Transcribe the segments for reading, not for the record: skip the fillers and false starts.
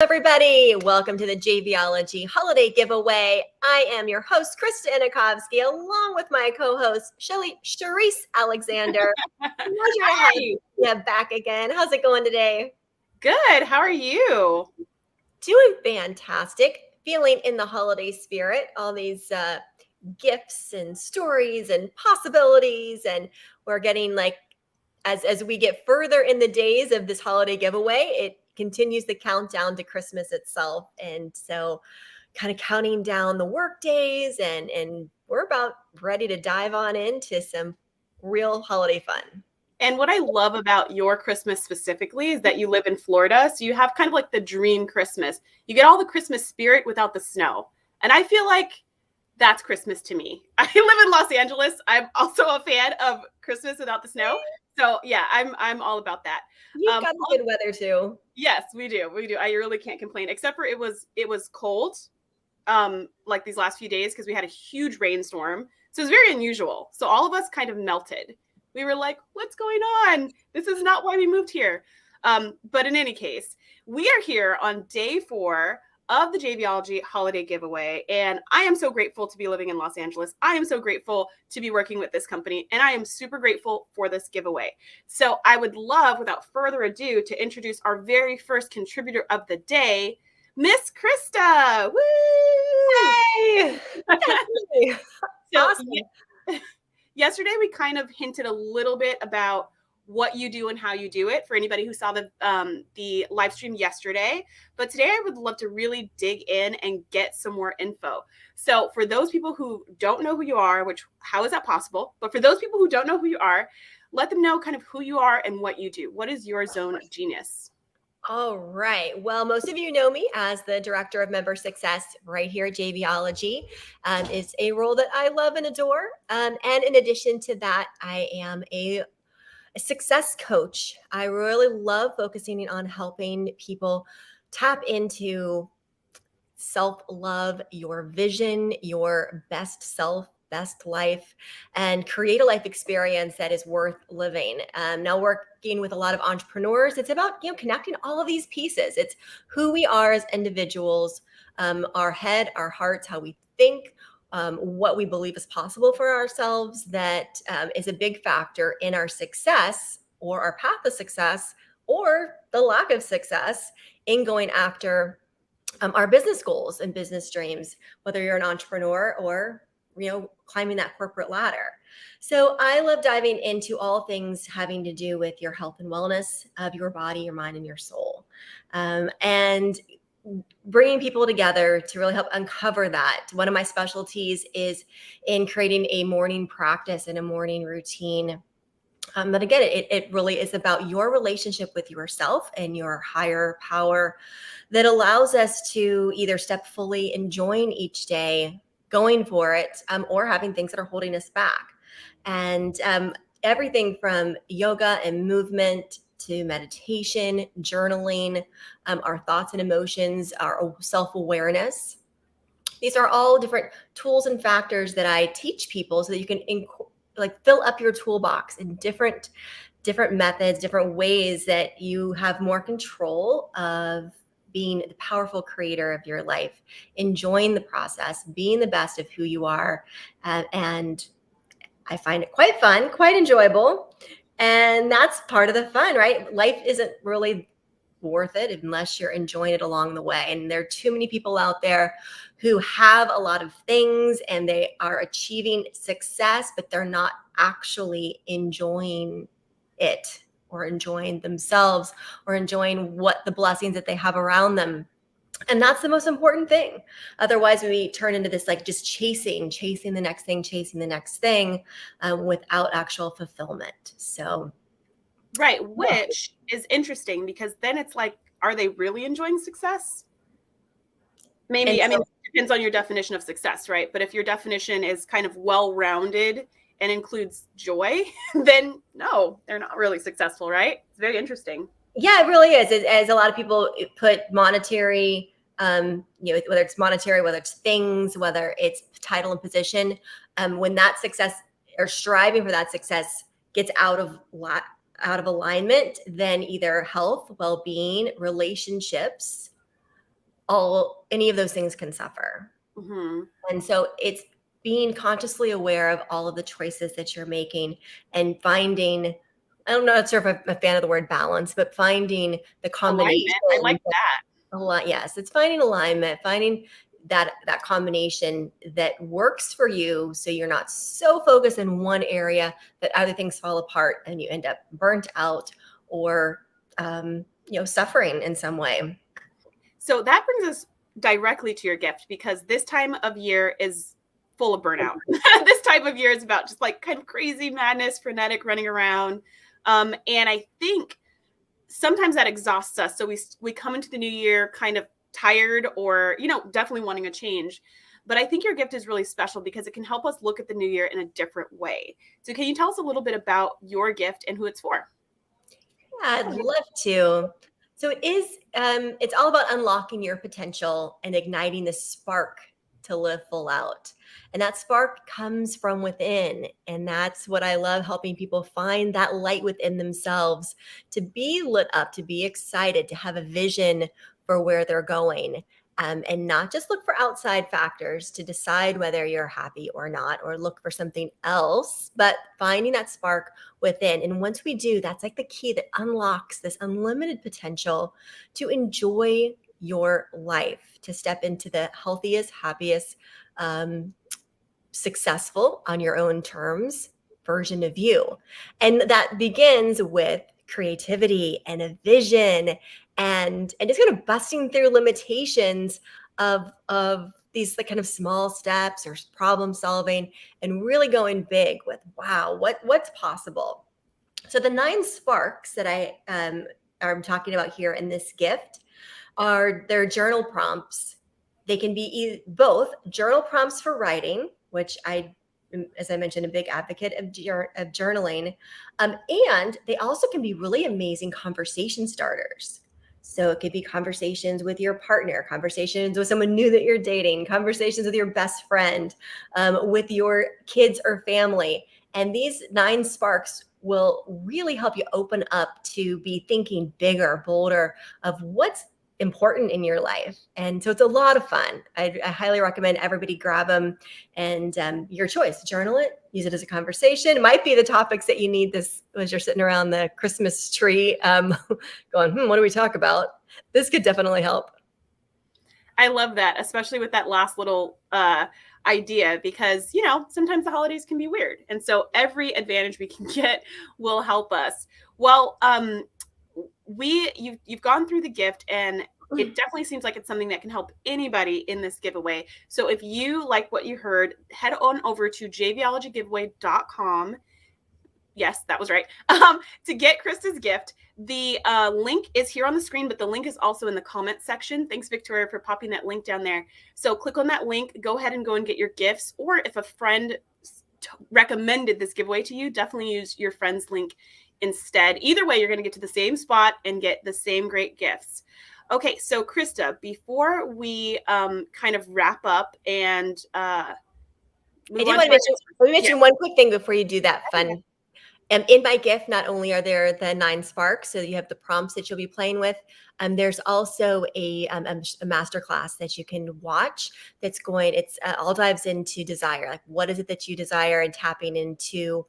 Everybody, welcome to the JVology holiday giveaway. I am your host, Krista Anakovsky, along with my co-host, Sharice Alexander. Pleasure to have you back again. How's it going today? Good. How are you? Doing fantastic. Feeling in the holiday spirit. All these gifts and stories and possibilities, and we're getting as we get further in the days of this holiday giveaway, it continues the countdown to Christmas itself. And so kind of counting down the work days, and we're about ready to dive on into some real holiday fun. And what I love about your Christmas specifically is that you live in Florida. So you have kind of like the dream Christmas. You get all the Christmas spirit without the snow. And I feel like that's Christmas to me. I live in Los Angeles. I'm also a fan of Christmas without the snow. So yeah, I'm all about that. You've got good weather too. Yes, we do. I really can't complain, except for it was cold, like these last few days, because we had a huge rainstorm. So it was very unusual. So all of us kind of melted. We were like, what's going on? This is not why we moved here. But in any case, we are here on day 4 of the JVology holiday giveaway. And I am so grateful to be living in Los Angeles. I am so grateful to be working with this company. And I am super grateful for this giveaway. So I would love, without further ado, to introduce our very first contributor of the day, Miss Krista. Woo! Hey! So, awesome. Yesterday, we kind of hinted a little bit about what you do and how you do it for anybody who saw the live stream yesterday. But today I would love to really dig in and get some more info. So for those people who don't know who you are, which how is that possible? But for those people who don't know who you are, let them know kind of who you are and what you do. What is your zone of genius? All right. Well, most of you know me as the Director of Member Success right here at JVology. It's a role that I love and adore. And in addition to that, I am a success coach. I really love focusing on helping people tap into self-love, your vision, your best self, best life, and create a life experience that is worth living. Now, working with a lot of entrepreneurs, it's about connecting all of these pieces. It's who we are as individuals, our head, our hearts, how we think, what we believe is possible for ourselves, that is a big factor in our success or our path of success or the lack of success in going after our business goals and business dreams, whether you're an entrepreneur or climbing that corporate ladder. So I love diving into all things having to do with your health and wellness of your body, your mind, and your soul, and bringing people together to really help uncover that. One of my specialties is in creating a morning practice and a morning routine. But again, it really is about your relationship with yourself and your higher power that allows us to either step fully enjoying each day, going for it, or having things that are holding us back. And everything from yoga and movement to meditation, journaling, our thoughts and emotions, our self-awareness. These are all different tools and factors that I teach people so that you can fill up your toolbox in different methods, different ways that you have more control of being the powerful creator of your life, enjoying the process, being the best of who you are. And I find it quite fun, quite enjoyable. And that's part of the fun, right? Life isn't really worth it unless you're enjoying it along the way. And there are too many people out there who have a lot of things and they are achieving success, but they're not actually enjoying it or enjoying themselves or enjoying what the blessings that they have around them. And that's the most important thing. Otherwise, we turn into this just chasing the next thing, without actual fulfillment. So, right, which is interesting because then it's like, are they really enjoying success? Maybe, it depends on your definition of success, right? But if your definition is kind of well-rounded and includes joy, then no, they're not really successful, right? It's very interesting. Yeah, it really is. As a lot of people put monetary, whether it's monetary, whether it's things, whether it's title and position, when that success or striving for that success gets out of alignment, then either health, well-being, relationships, any of those things can suffer. Mm-hmm. And so it's being consciously aware of all of the choices that you're making and finding, I'm not sure if I'm a fan of the word balance, but finding the combination. Alignment. I like that. Yes, it's finding alignment, finding that combination that works for you, so you're not so focused in one area that other things fall apart and you end up burnt out or suffering in some way. So that brings us directly to your gift, because this time of year is full of burnout. This time of year is about just like kind of crazy madness, frenetic running around. And I think sometimes that exhausts us. So we come into the new year kind of tired, or, definitely wanting a change. But I think your gift is really special because it can help us look at the new year in a different way. So can you tell us a little bit about your gift and who it's for? Yeah, I'd love to. So it's all about unlocking your potential and igniting the spark to live full out. And that spark comes from within. And that's what I love, helping people find that light within themselves to be lit up, to be excited, to have a vision for where they're going. And not just look for outside factors to decide whether you're happy or not, or look for something else, but finding that spark within. And once we do, that's like the key that unlocks this unlimited potential to enjoy your life, to step into the healthiest, happiest, successful on your own terms version of you. And that begins with creativity and a vision and just kind of busting through limitations of these like kind of small steps or problem solving, and really going big with, wow, what's possible. So the 9 sparks that I'm talking about here in this gift are their journal prompts. They can be both journal prompts for writing, which I am, as I mentioned, a big advocate of journaling. And they also can be really amazing conversation starters. So it could be conversations with your partner, conversations with someone new that you're dating, conversations with your best friend, with your kids or family. And these 9 sparks will really help you open up to be thinking bigger, bolder of what's important in your life. And so it's a lot of fun. I highly recommend everybody grab them, and your choice, journal it, use it as a conversation. It might be the topics that you need this as you're sitting around the Christmas tree going, what do we talk about? This could definitely help. I love that, especially with that last little idea, because, sometimes the holidays can be weird. And so every advantage we can get will help us. Well, you've gone through the gift, and it definitely seems like it's something that can help anybody in this giveaway. So if you like what you heard, head on over to jvologygiveaway.com. Yes, that was right. To get Krista's gift. The link is here on the screen, but the link is also in the comment section. Thanks, Victoria, for popping that link down there. So click on that link, go ahead and go and get your gifts. Or if a friend recommended this giveaway to you, definitely use your friend's link instead. Either way, you're going to get to the same spot and get the same great gifts. Okay, so Krista, before we kind of wrap up and I do want to mention one quick thing before you do that fun. In my gift, not only are there the 9 sparks, so you have the prompts that you'll be playing with, there's also a masterclass that you can watch it's all dives into desire. Like, what is it that you desire, and tapping into,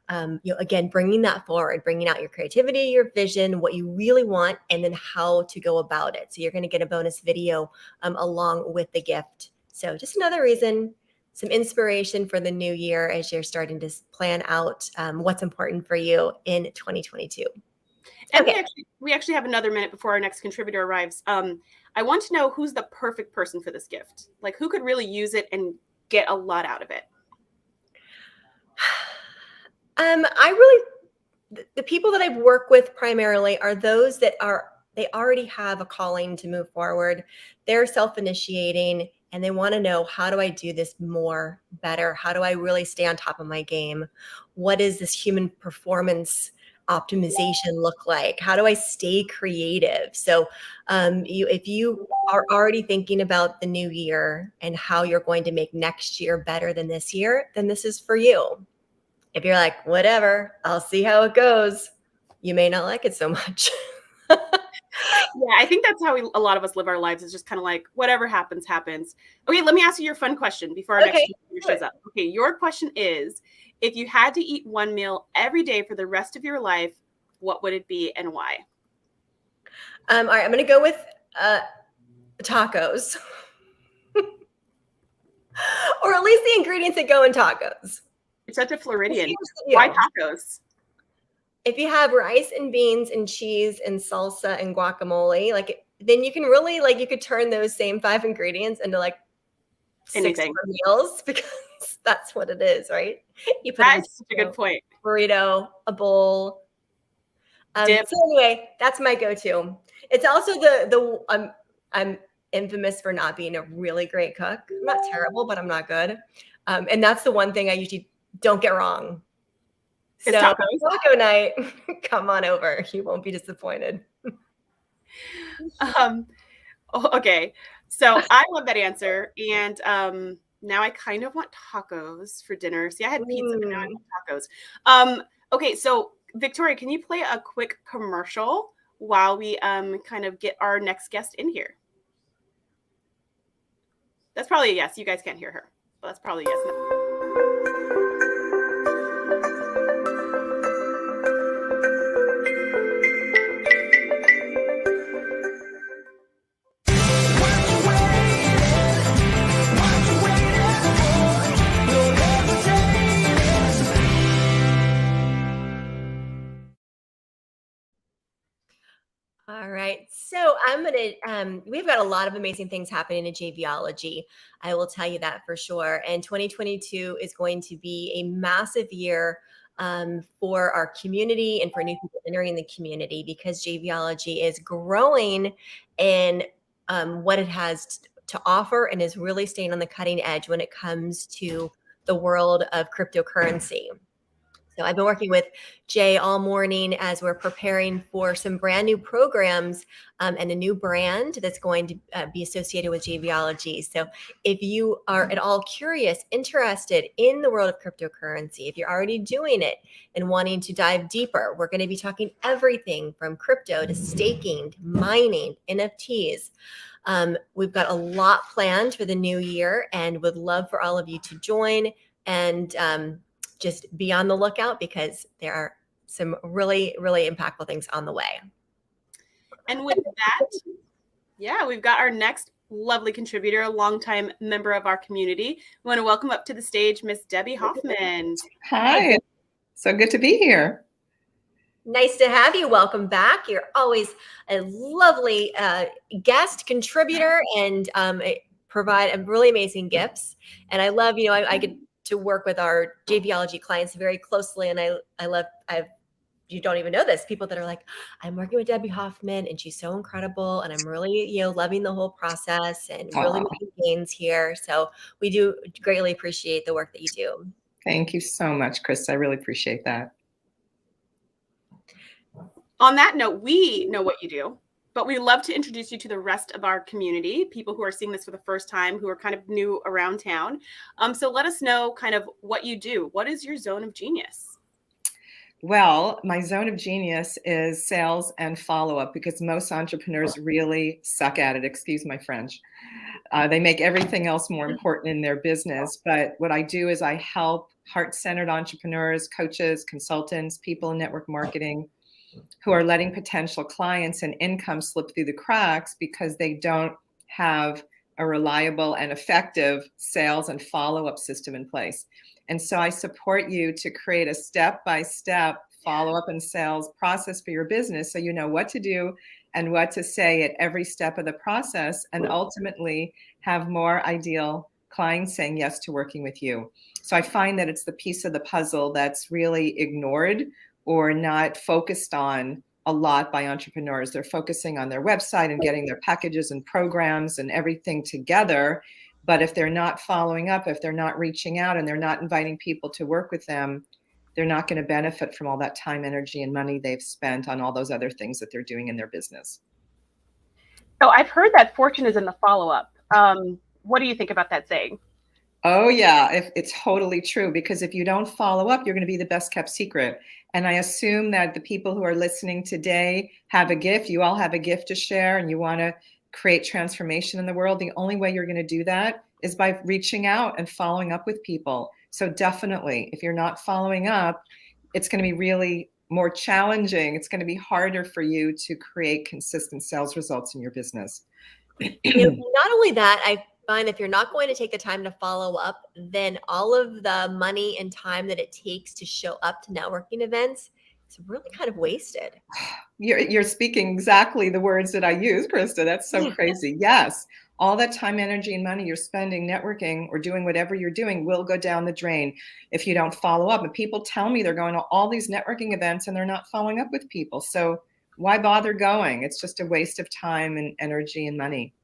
again, bringing that forward, bringing out your creativity, your vision, what you really want, and then how to go about it. So you're going to get a bonus video along with the gift. So just another reason, some inspiration for the new year as you're starting to plan out what's important for you in 2022. And okay. we actually have another minute before our next contributor arrives. I want to know who's the perfect person for this gift. Like, who could really use it and get a lot out of it? The people that I work with primarily are those that they already have a calling to move forward. They're self-initiating, and they want to know, how do I do this more, better? How do I really stay on top of my game? What does this human performance optimization look like? How do I stay creative? So if you are already thinking about the new year and how you're going to make next year better than this year, then this is for you. If you're like, whatever, I'll see how it goes, you may not like it so much. Yeah, I think that's how a lot of us live our lives. It's just kind of like whatever happens, happens. Okay, let me ask you your fun question before our next speaker shows up. Okay, your question is, if you had to eat one meal every day for the rest of your life, what would it be and why? All right, I'm going to go with tacos. Or at least the ingredients that go in tacos. You're such a Floridian. You. Why tacos? If you have rice and beans and cheese and salsa and guacamole, like then you can really like you could turn those same 5 ingredients into like 6 more meals because that's what it is, right? You put that's such a good point. Burrito, a bowl. So anyway, that's my go-to. It's also I'm infamous for not being a really great cook. I'm not terrible, but I'm not good. And that's the one thing I usually don't get wrong. So taco night, come on over. You won't be disappointed. Okay. So I love that answer. And now I kind of want tacos for dinner. See, I had pizza, but now I want tacos. Okay, so Victoria, can you play a quick commercial while we kind of get our next guest in here? That's probably a yes. You guys can't hear her, but that's probably a yes. All right. So I'm going to, we've got a lot of amazing things happening in JVology. I will tell you that for sure. And 2022 is going to be a massive year for our community and for new people entering the community because JVology is growing in what it has to offer and is really staying on the cutting edge when it comes to the world of cryptocurrency. So I've been working with Jay all morning as we're preparing for some brand new programs and a new brand that's going to be associated with JVology. So if you are at all curious, interested in the world of cryptocurrency, if you're already doing it and wanting to dive deeper, we're going to be talking everything from crypto to staking, to mining, NFTs. We've got a lot planned for the new year and would love for all of you to join and just be on the lookout because there are some really, really impactful things on the way. And with that, yeah, we've got our next lovely contributor, a longtime member of our community. We want to welcome up to the stage Miss Debbie Hoffman. Hi, so good to be here. Nice to have you. Welcome back. You're always a lovely guest contributor and provide really amazing gifts. And I love, I get to work with our JVology clients very closely. And you don't even know this, people that are like, I'm working with Debbie Hoffman and she's so incredible. And I'm really, loving the whole process and really making gains here. So we do greatly appreciate the work that you do. Thank you so much, Chris. I really appreciate that. On that note, we know what you do, but we love to introduce you to the rest of our community, people who are seeing this for the first time, who are kind of new around town. So let us know kind of what you do. What is your zone of genius? Well, my zone of genius is sales and follow-up because most entrepreneurs really suck at it. Excuse my French. They make everything else more important in their business. But what I do is I help heart-centered entrepreneurs, coaches, consultants, people in network marketing who are letting potential clients and income slip through the cracks because they don't have a reliable and effective sales and follow-up system in place. And so I support you to create a step-by-step follow-up and sales process for your business so you know what to do and what to say at every step of the process and ultimately have more ideal clients saying yes to working with you. So I find that it's the piece of the puzzle that's really ignored or not focused on a lot by entrepreneurs. They're focusing on their website and getting their packages and programs and everything together. But if they're not following up, if they're not reaching out and they're not inviting people to work with them, they're not going to benefit from all that time, energy, and money they've spent on all those other things that they're doing in their business. So I've heard that fortune is in the follow-up. What do you think about that saying? Oh yeah, it's totally true, because if you don't follow up, you're going to be the best kept secret. And I assume that the people who are listening today have a gift. You all have a gift to share, and you want to create transformation in the world. The only way you're going to do that is by reaching out and following up with people. So definitely, if you're not following up, it's going to be really more challenging. It's going to be harder for you to create consistent sales results in your business. Not only that, I find if you're not going to take the time to follow up, then all of the money and time that it takes to show up to networking events, it's really kind of wasted. You're speaking exactly the words that I use, Krista. That's so crazy. Yes. All that time, energy, and money you're spending networking or doing whatever you're doing will go down the drain if you don't follow up. And people tell me they're going to all these networking events and they're not following up with people. So why bother going? It's just a waste of time and energy and money.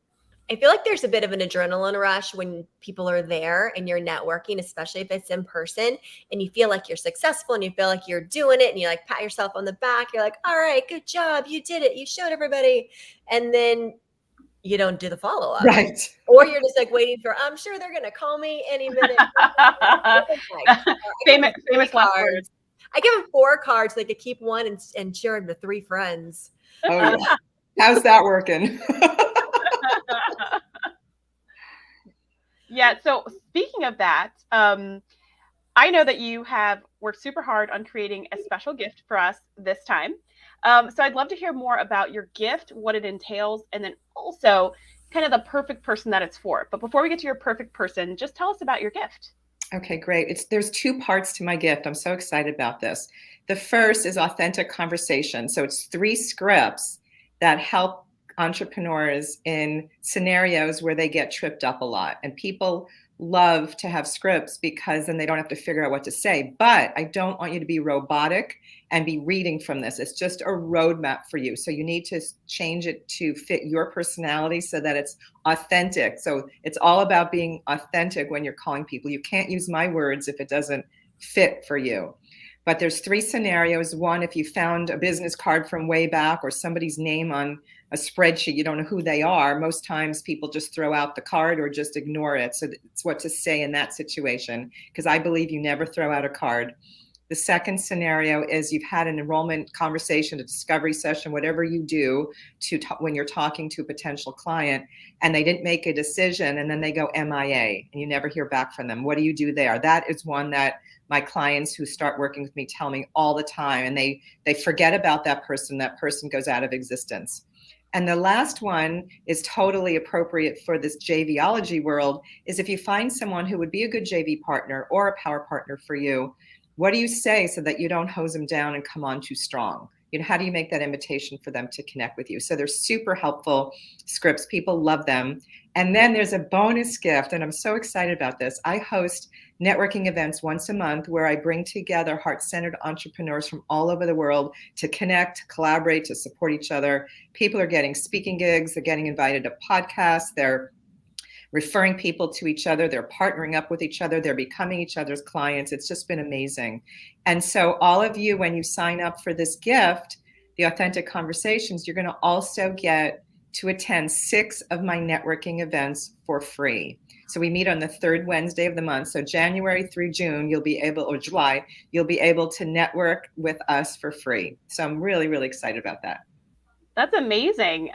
I feel like there's a bit of an adrenaline rush when people are there and you're networking, especially if it's in person, and you feel like you're successful and you feel like you're doing it and you like pat yourself on the back. You're like, all right, good job. You did it. You showed everybody. And then you don't do the follow up. Right. Or you're just like waiting for, I'm sure they're going to call me any minute. Famous last words. I give them 4 cards so they could keep one and share them to 3 friends. Oh, yeah. How's that working? Yeah. So speaking of that, I know that you have worked super hard on creating a special gift for us this time. So I'd love to hear more about your gift, what it entails, and then also kind of the perfect person that it's for. But before we get to your perfect person, just tell us about your gift. Okay, great. There's 2 parts to my gift. I'm so excited about this. The first is authentic conversation. So it's 3 scripts that help entrepreneurs in scenarios where they get tripped up a lot. And people love to have scripts because then they don't have to figure out what to say. But I don't want you to be robotic and be reading from this. It's just a roadmap for you. So you need to change it to fit your personality so that it's authentic. So it's all about being authentic when you're calling people. You can't use my words if it doesn't fit for you. But there's 3 scenarios. One, if you found a business card from way back or somebody's name on a spreadsheet, you don't know who they are. Most times people just throw out the card or just ignore it. So it's what to say in that situation, because I believe you never throw out a card. The second scenario is you've had an enrollment conversation, a discovery session, whatever you do when you're talking to a potential client and they didn't make a decision and then they go MIA and you never hear back from them. What do you do there? That is one that my clients who start working with me tell me all the time, and they forget about that person goes out of existence. And the last one is totally appropriate for this JVology world, is if you find someone who would be a good JV partner or a power partner for you, what do you say so that you don't hose them down and come on too strong? You know, how do you make that invitation for them to connect with you? So they're super helpful scripts. People love them. And then there's a bonus gift, and I'm so excited about this. I host networking events once a month where I bring together heart-centered entrepreneurs from all over the world to connect, collaborate, to support each other. People are getting speaking gigs. They're getting invited to podcasts. They're referring people to each other. They're partnering up with each other. They're becoming each other's clients. It's just been amazing. And so all of you, when you sign up for this gift, the Authentic Conversations, you're going to also get to attend 6 of my networking events for free. So we meet on the 3rd Wednesday of the month. So January through June, or July, you'll be able to network with us for free. So I'm really, really excited about that. That's amazing.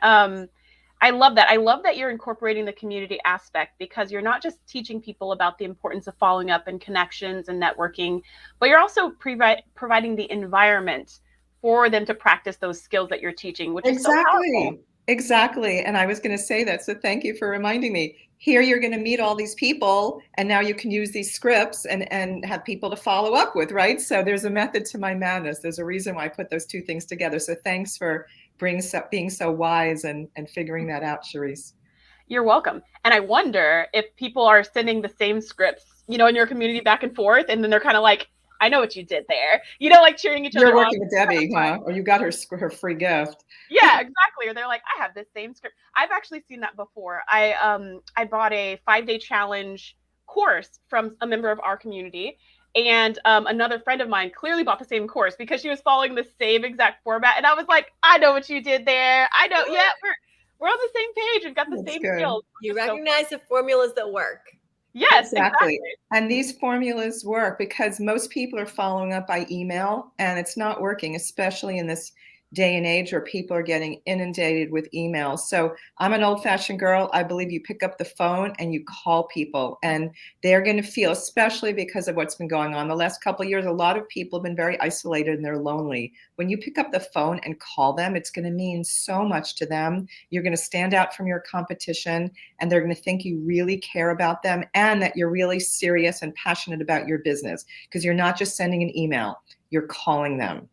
I love that. I love that you're incorporating the community aspect, because you're not just teaching people about the importance of following up and connections and networking, but you're also providing the environment for them to practice those skills that you're teaching, which is so powerful. Exactly. And I was going to say that. So thank you for reminding me. Here you're going to meet all these people, and now you can use these scripts and have people to follow up with, right? So there's a method to my madness. There's a reason why I put those 2 things together. So thanks for being so wise and figuring that out, Charisse. You're welcome. And I wonder if people are sending the same scripts, in your community back and forth, and then they're kind of like, I know what you did there. Like cheering each other on. You're working with Debbie, huh? Or you got her free gift. Yeah, exactly. Or they're like, I have this same script. I've actually seen that before. I bought a 5-day challenge course from a member of our community. And another friend of mine clearly bought the same course because she was following the same exact format. And I was like, I know what you did there. I know. Yeah, we're on the same page. We've got the same skills. You recognize the formulas that work. Yes, Exactly. And these formulas work because most people are following up by email, and it's not working, especially in this day and age where people are getting inundated with emails. So I'm an old-fashioned girl. I believe you pick up the phone and you call people, and they're going to feel, especially because of what's been going on the last couple of years, a lot of people have been very isolated and they're lonely. When you pick up the phone and call them, it's going to mean so much to them. You're going to stand out from your competition, and they're going to think you really care about them and that you're really serious and passionate about your business, because you're not just sending an email, you're calling them.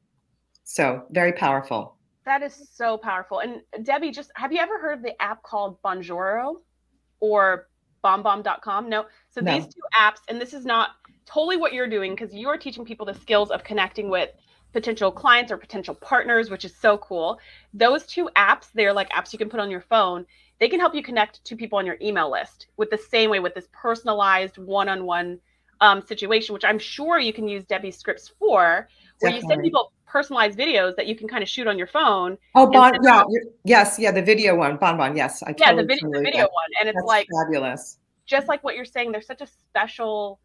So very powerful. That is so powerful. And Debbie, just have you ever heard of the app called Bonjoro or BombBomb.com? No. So No. these two apps, and this is not totally what you're doing because you are teaching people the skills of connecting with potential clients or potential partners, which is so cool. Those two apps, they're like apps you can put on your phone. They can help you connect to people on your email list with the same way, with this personalized one-on-one situation, which I'm sure you can use Debbie's scripts for, where you send people personalized videos that you can kind of shoot on your phone. Oh, yes, the video one, Bon. Yes, I totally the video one, and it's that's like fabulous. Just like what you're saying, there's such a special.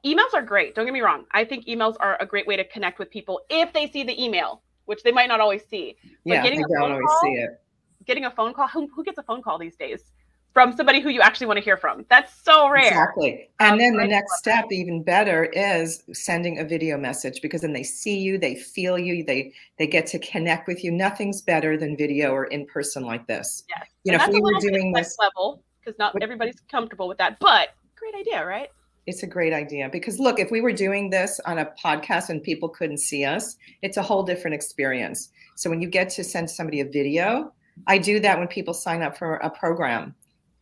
Emails are great. Don't get me wrong. I think emails are a great way to connect with people if they see the email, which they might not always see. But they don't always see it. Getting a phone call. Who gets a phone call these days from somebody who you actually want to hear from? That's so rare. Exactly. And then the next step, even better, is sending a video message, because then they see you, they feel you, they get to connect with you. Nothing's better than video or in person like this. Yes. You know, if we were doing this level, because not everybody's comfortable with that, but great idea, right? It's a great idea, because look, if we were doing this on a podcast and people couldn't see us, it's a whole different experience. So when you get to send somebody a video, I do that when people sign up for a program.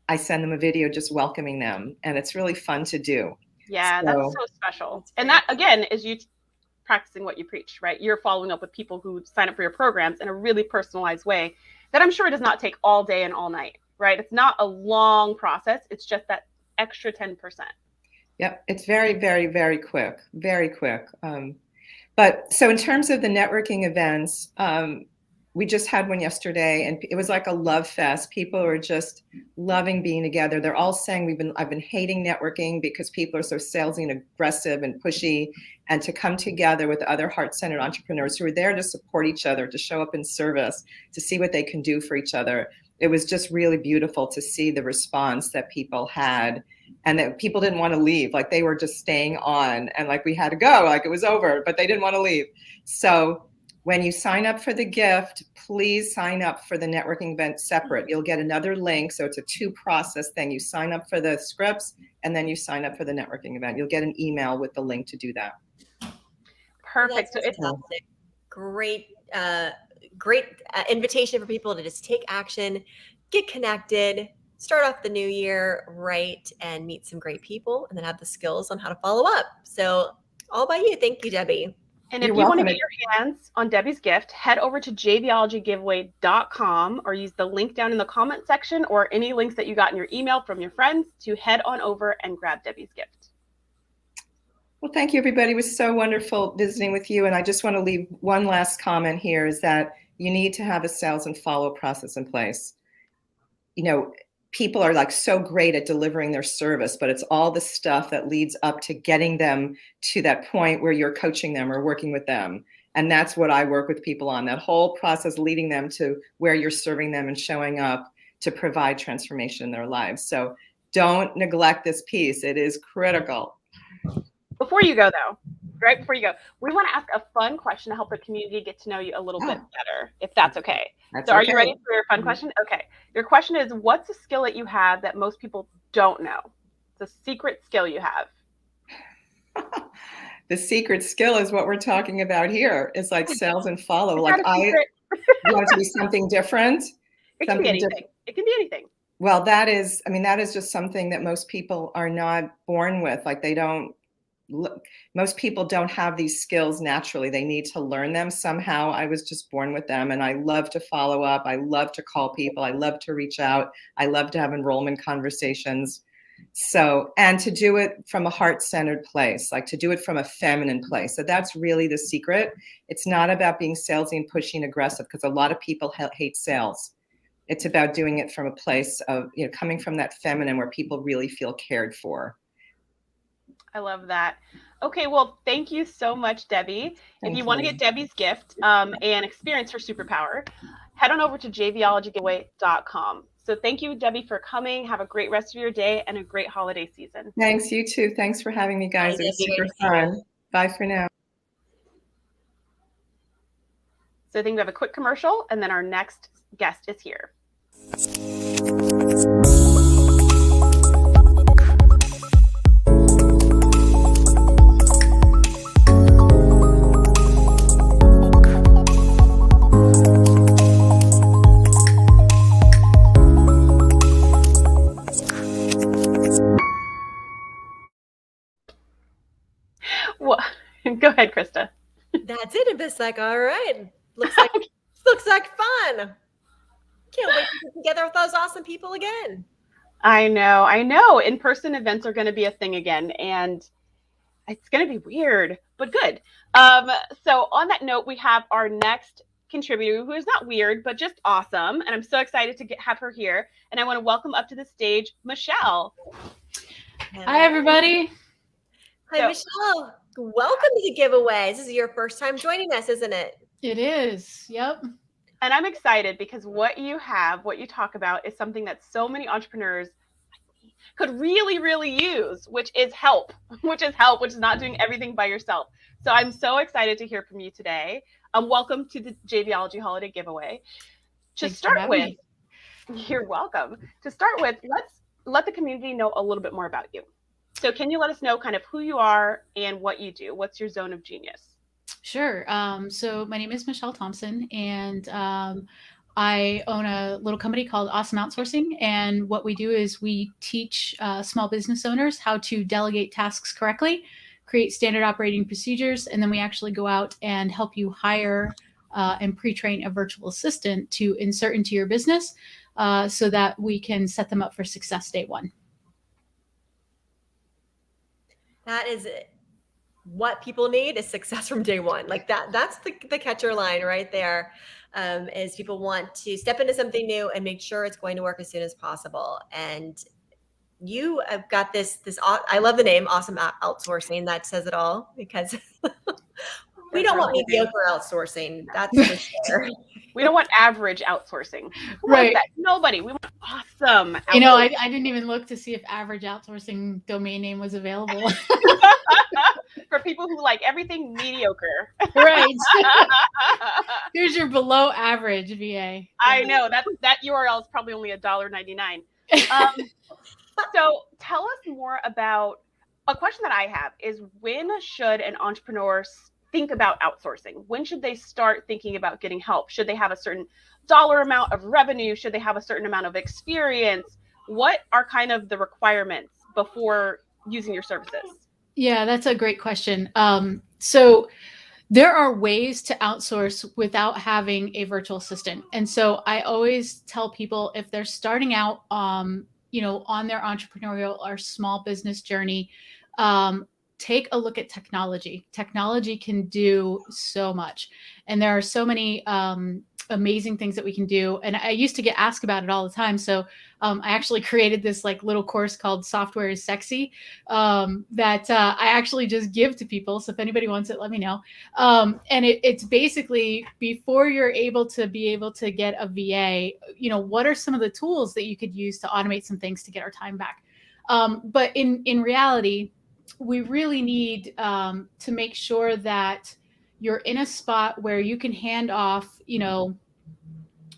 I send them a video just welcoming them, and it's really fun to do. Yeah, that's so special. And that, again, is you practicing what you preach, right? You're following up with people who sign up for your programs in a really personalized way that I'm sure does not take all day and all night, right? It's not a long process. It's just that extra 10%. Yep, it's very, very, very quick, very quick. But so in terms of the networking events, we just had one yesterday, and it was like a love fest. People are just loving being together. They're all saying I've been hating networking because people are so salesy and aggressive and pushy, and to come together with other heart-centered entrepreneurs who are there to support each other, to show up in service, to see what they can do for each other. It was just really beautiful to see the response that people had, and that people didn't want to leave. Like, they were just staying on, and like we had to go, like it was over, but they didn't want to leave. So when you sign up for the gift, please sign up for the networking event separate. You'll get another link. So it's a 2-process thing. You sign up for the scripts, and then you sign up for the networking event. You'll get an email with the link to do that. Perfect. So it's great, great invitation for people to just take action, get connected, start off the new year right, and meet some great people, and then have the skills on how to follow up. So all by you. Thank you, Debbie. And if you want to get your hands on Debbie's gift, head over to JVologyGiveaway.com or use the link down in the comment section, or any links that you got in your email from your friends, to head on over and grab Debbie's gift. Well, thank you, everybody. It was so wonderful visiting with you. And I just want to leave one last comment here, is that you need to have a sales and follow process in place. You know, people are like so great at delivering their service, but it's all the stuff that leads up to getting them to that point where you're coaching them or working with them. And that's what I work with people on, that whole process leading them to where you're serving them and showing up to provide transformation in their lives. So don't neglect this piece. It is critical. Before you go, though, right before you go, we want to ask a fun question to help the community get to know you a little bit better, if that's okay. So are you ready for your fun question? Okay. Your question is, what's a skill that you have that most people don't know? It's a secret skill you have. The secret skill is what we're talking about here. It's like sales and follow. You want it to be something different? It can be anything. It can be anything. Well, that is just something that most people are not born with. Like, most people don't have these skills naturally. They need to learn them somehow. I was just born with them, and I love to follow up. I love to call people. I love to reach out. I love to have enrollment conversations. So, and to do it from a heart-centered place, like to do it from a feminine place. So that's really the secret. It's not about being salesy and pushy and aggressive, because a lot of people hate sales. it's about doing it from a place of, coming from that feminine where people really feel cared for. I love that. Okay, well, thank you so much, Debbie. If you want to get Debbie's gift and experience her superpower, head on over to jvologygiveaway.com. So thank you, Debbie, for coming. Have a great rest of your day and a great holiday season. Thanks, you too. Thanks for having me, guys. It was super fun. Bye for now. So I think we have a quick commercial, and then our next guest is here. Well, go ahead, Krista. That's it, Ibisek. All right. Looks like fun. Can't wait to get together with those awesome people again. I know. In-person events are going to be a thing again, and it's going to be weird, but good. So on that note, we have our next contributor who is not weird, but just awesome. And I'm so excited to have her here. And I want to welcome up to the stage, Michelle. Hi, everybody. Hi, Michelle. Welcome to the giveaway. This is your first time joining us, isn't it? It is. Yep. And I'm excited because what you talk about is something that so many entrepreneurs could really, really use, which is help, which is not doing everything by yourself. So I'm so excited to hear from you today. Welcome to the JVology holiday giveaway. You're welcome. To start with, let's let the community know a little bit more about you. So can you let us know kind of who you are and what you do? What's your zone of genius? Sure. So my name is Michelle Thompson, and I own a little company called Awesome Outsourcing. And what we do is we teach small business owners how to delegate tasks correctly, create standard operating procedures, and then we actually go out and help you hire and pre-train a virtual assistant to insert into your business so that we can set them up for success day one. That is it. What people need is success from day one. Like that's the catcher line right there. Is people want to step into something new and make sure it's going to work as soon as possible. And you have got this, I love the name Awesome Outsourcing. That says it all, because we don't want mediocre outsourcing. That's for sure. We don't want average outsourcing. Right. Nobody. We want awesome outsourcing. You know, I didn't even look to see if average outsourcing domain name was available. For people who like everything mediocre. Right. Here's your below average VA. I know that URL is probably only $1.99. So tell us more about a question that I have is, when should an entrepreneur think about outsourcing? When should they start thinking about getting help? Should they have a certain dollar amount of revenue? Should they have a certain amount of experience? What are kind of the requirements before using your services? Yeah, that's a great question. So there are ways to outsource without having a virtual assistant. And so I always tell people, if they're starting out, on their entrepreneurial or small business journey, take a look at technology. Technology can do so much. And there are so many amazing things that we can do. And I used to get asked about it all the time. So I actually created this little course called Software is Sexy that I actually just give to people. So if anybody wants it, let me know. And it's basically, before you're able to get a VA, what are some of the tools that you could use to automate some things to get our time back? But in reality, we really need to make sure that you're in a spot where you can hand off,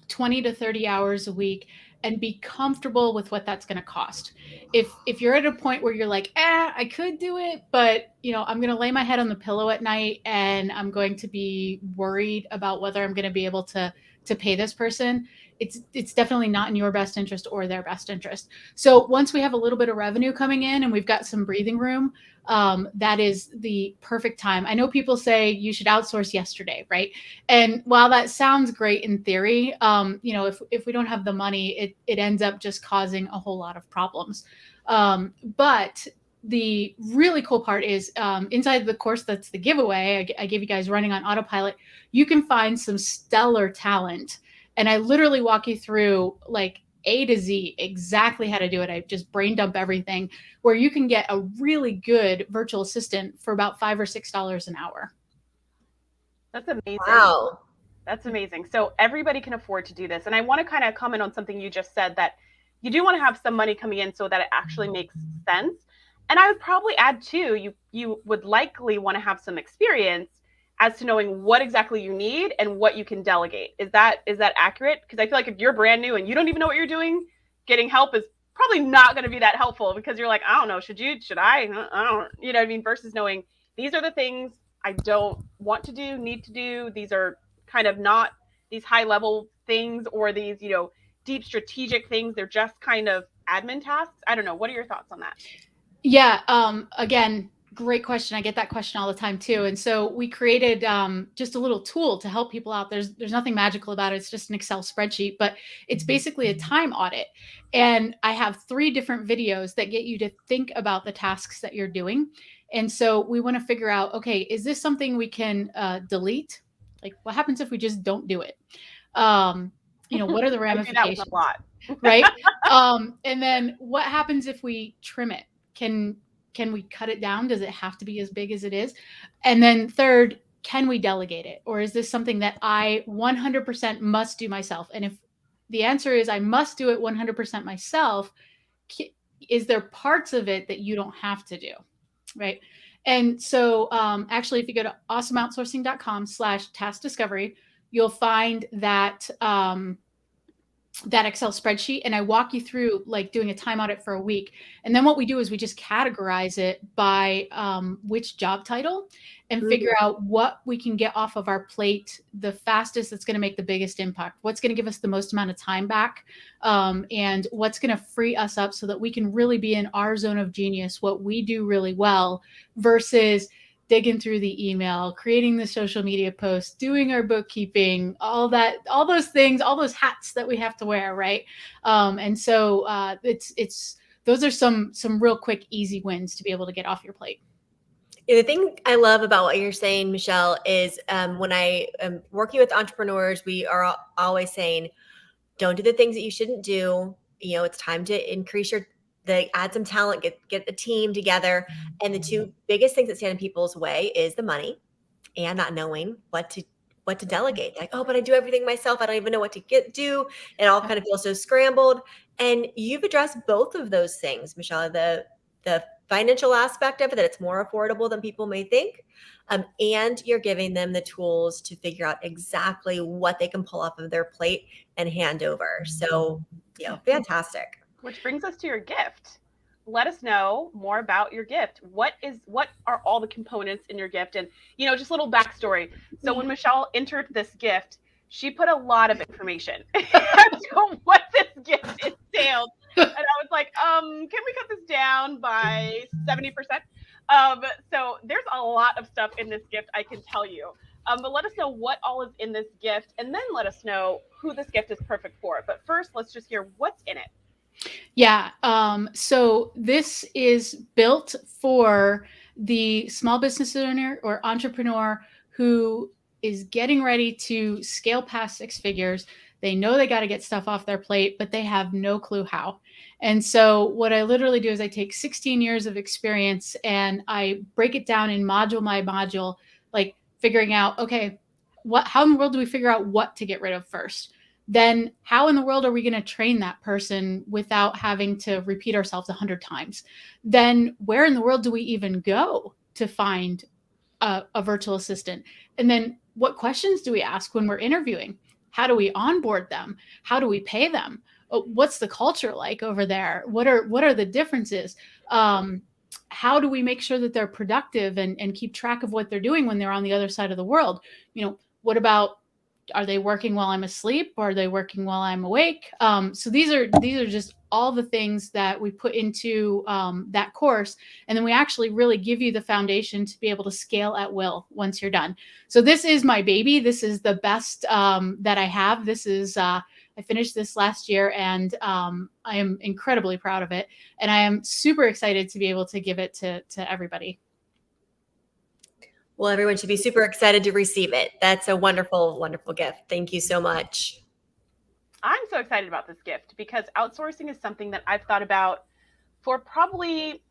20 to 30 hours a week and be comfortable with what that's going to cost. If you're at a point where you're like, I could do it, but I'm going to lay my head on the pillow at night and I'm going to be worried about whether I'm going to be able to pay this person, it's definitely not in your best interest or their best interest. So once we have a little bit of revenue coming in and we've got some breathing room, that is the perfect time. I know people say you should outsource yesterday, right? And while that sounds great in theory, if we don't have the money, it ends up just causing a whole lot of problems. But the really cool part is inside the course that's the giveaway, I gave you guys running on autopilot, you can find some stellar talent And I literally walk you through like A to Z exactly how to do it. I just brain dump everything, where you can get a really good virtual assistant for about $5 or $6 an hour. That's amazing. Wow. That's amazing. So everybody can afford to do this. And I want to kind of comment on something you just said, that you do want to have some money coming in so that it actually makes sense. And I would probably add too, you would likely want to have some experience as to knowing what exactly you need and what you can delegate. Is that accurate? Because I feel like if you're brand new and you don't even know what you're doing, getting help is probably not going to be that helpful, because you're like, I don't know, should I don't, you know what I mean? Versus knowing these are the things I don't want to do, need to do. These are kind of not these high level things or these, you know, deep strategic things. They're just kind of admin tasks. I don't know. What are your thoughts on that? Yeah. Again, great question. I get that question all the time too. And so we created just a little tool to help people out. There's nothing magical about it. It's just an Excel spreadsheet, but it's basically a time audit. And I have 3 different videos that get you to think about the tasks that you're doing. And so we want to figure out, okay, is this something we can delete? Like, what happens if we just don't do it? You know, what are the ramifications? I do that one a lot. Right? And then what happens if we trim it? Can we cut it down? Does it have to be as big as it is? And then third, can we delegate it? Or is this something that I 100% must do myself? And if the answer is I must do it 100% myself, is there parts of it that you don't have to do? Right. And so actually, if you go to awesomeoutsourcing.com/task discovery, you'll find that that Excel spreadsheet, and I walk you through like doing a time audit for a week. And then what we do is we just categorize it by which job title and figure out what we can get off of our plate the fastest, that's going to make the biggest impact, what's going to give us the most amount of time back, and what's going to free us up so that we can really be in our zone of genius, what we do really well, versus digging through the email, creating the social media posts, doing our bookkeeping, all those things, all those hats that we have to wear, right? And so it's those are some real quick, easy wins to be able to get off your plate. The thing I love about what you're saying, Michelle, is when I am working with entrepreneurs, we are always saying, don't do the things that you shouldn't do. You know, it's time to increase add some talent, get the team together. And the 2 biggest things that stand in people's way is the money and not knowing what to delegate. Like, oh, but I do everything myself. I don't even know what to do. It all kind of feels so scrambled. And you've addressed both of those things, Michelle, the financial aspect of it, that it's more affordable than people may think. And you're giving them the tools to figure out exactly what they can pull off of their plate and hand over. So, you know, fantastic. Which brings us to your gift. Let us know more about your gift. What are all the components in your gift? And, you know, just a little backstory. So when Michelle entered this gift, she put a lot of information into what this gift entailed. And I was like, can we cut this down by 70%? So there's a lot of stuff in this gift, I can tell you. But let us know what all is in this gift, and then let us know who this gift is perfect for. But first, let's just hear what's in it. Yeah. So this is built for the small business owner or entrepreneur who is getting ready to scale past 6 figures. They know they got to get stuff off their plate, but they have no clue how. And so what I literally do is I take 16 years of experience and I break it down in module by module, like figuring out, okay, how in the world do we figure out what to get rid of first? Then how in the world are we going to train that person without having to repeat ourselves 100 times? Then where in the world do we even go to find a virtual assistant? And then what questions do we ask when we're interviewing? How do we onboard them? How do we pay them? What's the culture like over there? What are the differences? How do we make sure that they're productive and keep track of what they're doing when they're on the other side of the world? You know, what about, are they working while I'm asleep? Or are they working while I'm awake? So these are just all the things that we put into that course. And then we actually really give you the foundation to be able to scale at will once you're done. So this is my baby. This is the best that I have. This is, I finished this last year and I am incredibly proud of it. And I am super excited to be able to give it to everybody. Well, everyone should be super excited to receive it. That's a wonderful, wonderful gift. Thank you so much. I'm so excited about this gift because outsourcing is something that I've thought about for probably,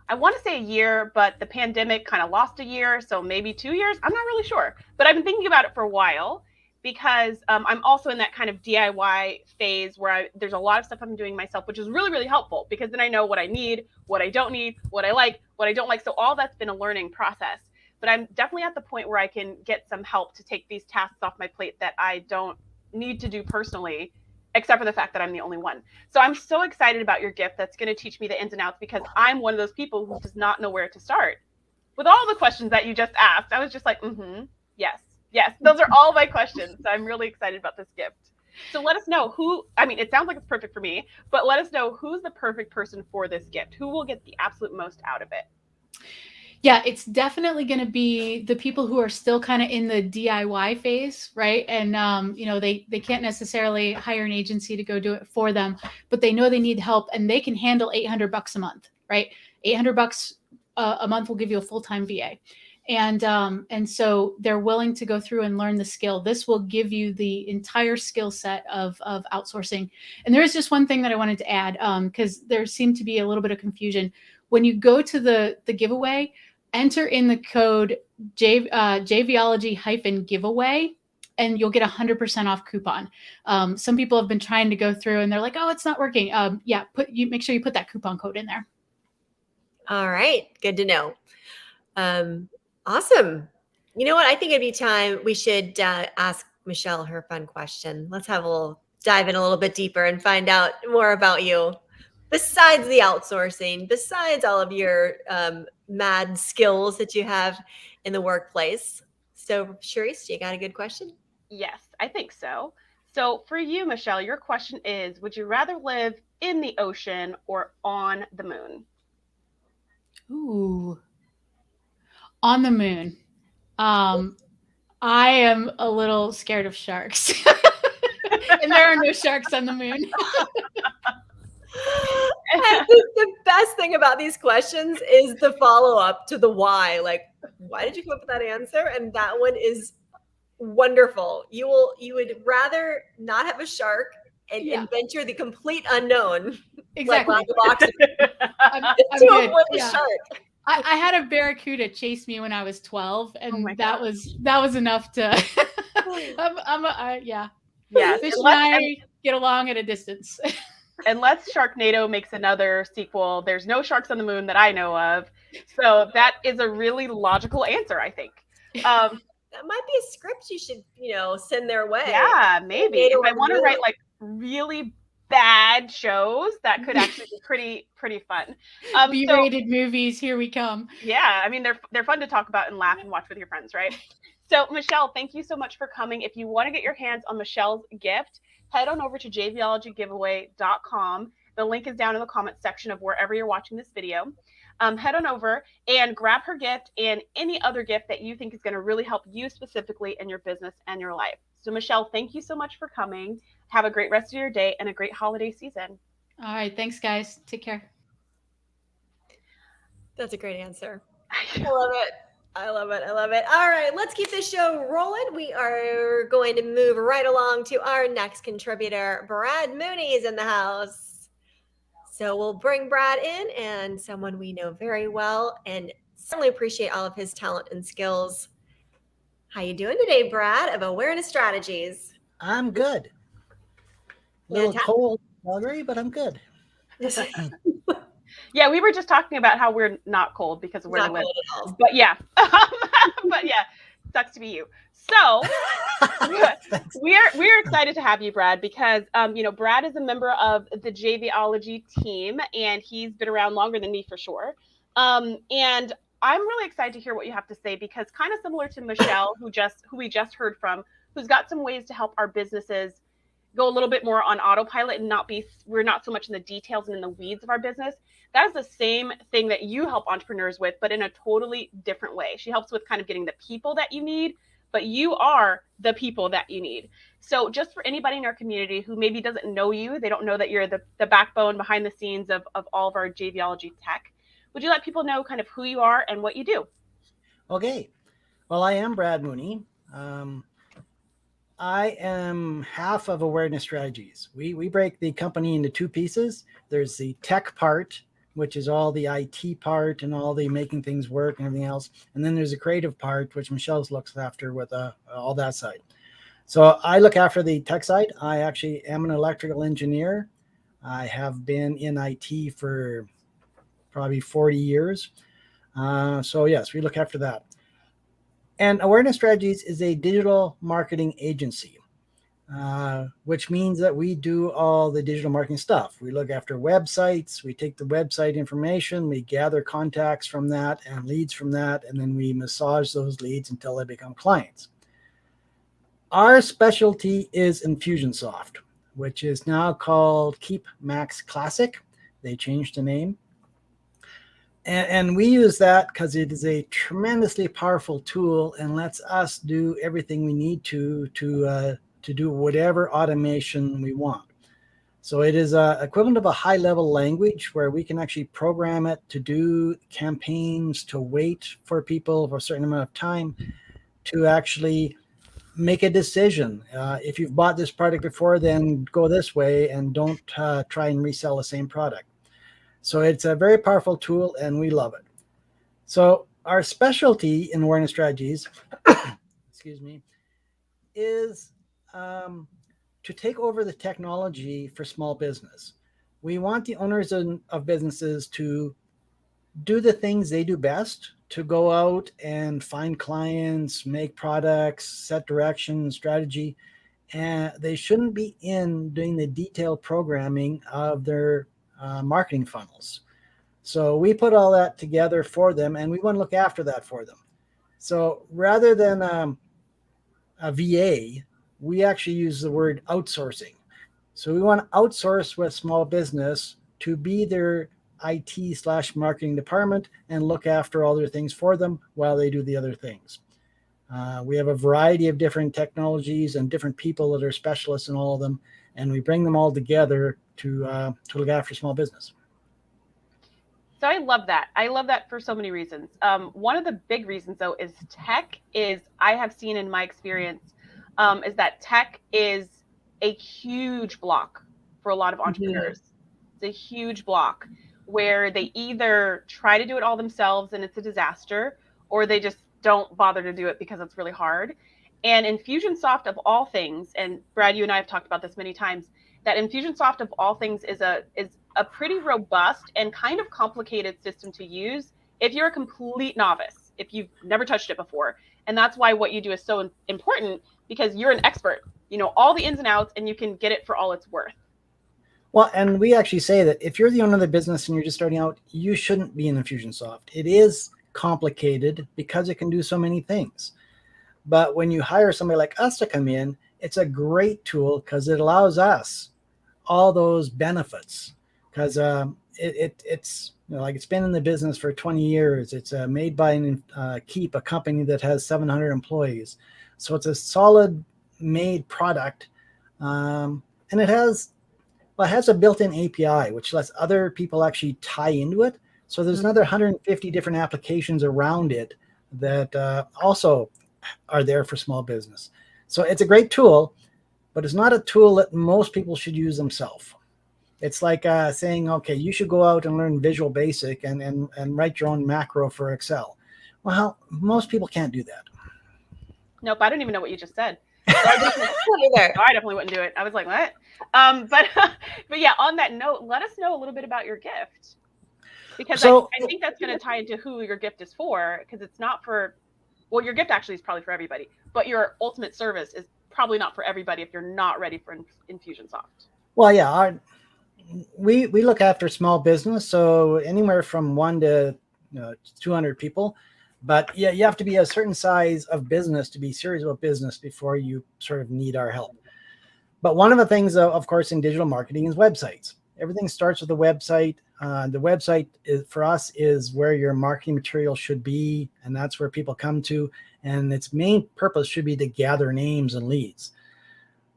I want to say a year, but the pandemic kind of lost a year. So maybe 2 years. I'm not really sure, but I've been thinking about it for a while because I'm also in that kind of DIY phase where there's a lot of stuff I'm doing myself, which is really, really helpful because then I know what I need, what I don't need, what I like, what I don't like. So all that's been a learning process. But I'm definitely at the point where I can get some help to take these tasks off my plate that I don't need to do personally, except for the fact that I'm the only one. So I'm so excited about your gift that's going to teach me the ins and outs because I'm one of those people who does not know where to start. With all the questions that you just asked, I was just like, yes, those are all my questions. So I'm really excited about this gift. So let us know who, I mean, it sounds like it's perfect for me, but let us know who's the perfect person for this gift. Who will get the absolute most out of it? Yeah, it's definitely going to be the people who are still kind of in the DIY phase, right? And, they can't necessarily hire an agency to go do it for them, but they know they need help and they can handle $800 a month, right? $800 a month will give you a full-time VA. And so they're willing to go through and learn the skill. This will give you the entire skill set of outsourcing. And there is just one thing that I wanted to add, because there seemed to be a little bit of confusion. When you go to the giveaway, enter in the code JVology-giveaway, and you'll get 100% off coupon. Some people have been trying to go through and they're like, oh, it's not working. Make sure you put that coupon code in there. All right. Good to know. Awesome. You know what? I think it'd be time we should ask Michelle her fun question. Let's dive in a little bit deeper and find out more about you. Besides the outsourcing, besides all of your mad skills that you have in the workplace. So, Charisse, you got a good question? Yes, I think so. So for you, Michelle, your question is, would you rather live in the ocean or on the moon? Ooh, on the moon. I am a little scared of sharks. And there are no sharks on the moon. I think the best thing about these questions is the follow-up to the why. Like, why did you come up with that answer? And that one is wonderful. You would rather not have a shark and venture the complete unknown. Exactly. Like, box I'm to good. avoid the shark. I had a barracuda chase me when I was 12, and that was enough to. Yeah. Fish and I get along at a distance. Unless Sharknado makes another sequel, there's no sharks on the moon that I know of. So that is a really logical answer, I think. That might be a script you should, send their way. Yeah, maybe. If I want to write like really bad shows, that could actually be pretty fun. B-rated movies, here we come. Yeah, I mean they're fun to talk about and laugh and watch with your friends, right? So Michelle, thank you so much for coming. If you want to get your hands on Michelle's gift, head on over to JVologyGiveaway.com. The link is down in the comments section of wherever you're watching this video. Head on over and grab her gift and any other gift that you think is going to really help you specifically in your business and your life. So Michelle, thank you so much for coming. Have a great rest of your day and a great holiday season. All right. Thanks, guys. Take care. That's a great answer. I love it. I love it. All right, let's keep this show rolling. We are going to move right along to our next contributor. Brad Mooney is in the house. So we'll bring Brad in, and someone we know very well and certainly appreciate all of his talent and skills. How you doing today, Brad, of Awareness Strategies? I'm good. A little cold, Calgary, but I'm good. Yeah, we were just talking about how we're not cold because of where we live. But yeah, sucks to be you. So we're excited to have you, Brad, because Brad is a member of the JVology team, and he's been around longer than me for sure. And I'm really excited to hear what you have to say because kind of similar to Michelle, who we just heard from, who's got some ways to help our businesses go a little bit more on autopilot and we're not so much in the details and in the weeds of our business. That is the same thing that you help entrepreneurs with, but in a totally different way. She helps with kind of getting the people that you need, but you are the people that you need. So just for anybody in our community who maybe doesn't know you, they don't know that you're the backbone behind the scenes of all of our JVology tech. Would you let people know kind of who you are and what you do? Okay. Well, I am Brad Mooney. I am half of awareness strategies. We break the company into two pieces. There's the tech part, which is all the IT part and all the making things work and everything else. And then there's the creative part, which Michelle looks after with all that side. So I look after the tech side. I actually am an electrical engineer. I have been in IT for probably 40 years. So yes, we look after that. And Awareness Strategies is a digital marketing agency, which means that we do all the digital marketing stuff. We look after websites, we take the website information, we gather contacts from that and leads from that, and then we massage those leads until they become clients. Our specialty is Infusionsoft, which is now called Keep Max Classic. They changed the name. And we use that because it is a tremendously powerful tool and lets us do everything we need to do whatever automation we want. So it is equivalent of a high-level language where we can actually program it to do campaigns, to wait for people for a certain amount of time, to actually make a decision. If you've bought this product before, then go this way and don't try and resell the same product. So it's a very powerful tool, and we love it. So our specialty in awareness strategies, excuse me, is to take over the technology for small business. We want the owners of businesses to do the things they do best, to go out and find clients, make products, set direction, strategy, and they shouldn't be in doing the detailed programming of their marketing funnels. So we put all that together for them, and we want to look after that for them. So rather than a VA, we actually use the word outsourcing. So we want to outsource with small business to be their IT/marketing department and look after all their things for them while they do the other things. We have a variety of different technologies and different people that are specialists in all of them, and we bring them all together to look after small business. So I love that. I love that for so many reasons. One of the big reasons, though, is tech is, I have seen in my experience, is that tech is a huge block for a lot of entrepreneurs. It's a huge block where they either try to do it all themselves and it's a disaster, or they just don't bother to do it because it's really hard. And Infusionsoft, of all things, and Brad, you and I have talked about this many times, that Infusionsoft, of all things, is a pretty robust and kind of complicated system to use if you're a complete novice, if you've never touched it before. And that's why what you do is so important, because you're an expert. You know all the ins and outs, and you can get it for all it's worth. Well, and we actually say that if you're the owner of the business and you're just starting out, you shouldn't be in Infusionsoft. It is complicated because it can do so many things. But when you hire somebody like us to come in, it's a great tool because it allows us all those benefits. Because it's like it's been in the business for 20 years. It's made by Keep, a company that has 700 employees. So it's a solid made product, and it has a built-in API, which lets other people actually tie into it. So there's another 150 different applications around it that also are there for small business. So it's a great tool, but it's not a tool that most people should use themselves. It's like saying, okay, you should go out and learn Visual Basic and write your own macro for Excel. Well, most people can't do that. Nope, I don't even know what you just said. So I definitely wouldn't do it. I was like, what? But yeah, on that note, let us know a little bit about your gift. Because I think that's going to tie into who your gift is for, because it's not for, well, your gift actually is probably for everybody, but your ultimate service is probably not for everybody if you're not ready for Infusionsoft. Well, yeah, we look after small business, so anywhere from 1 to 200 people. But yeah, you have to be a certain size of business to be serious about business before you sort of need our help. But one of the things, of course, in digital marketing is websites. Everything starts with a website. The website for us is where your marketing material should be, and that's where people come to. And its main purpose should be to gather names and leads.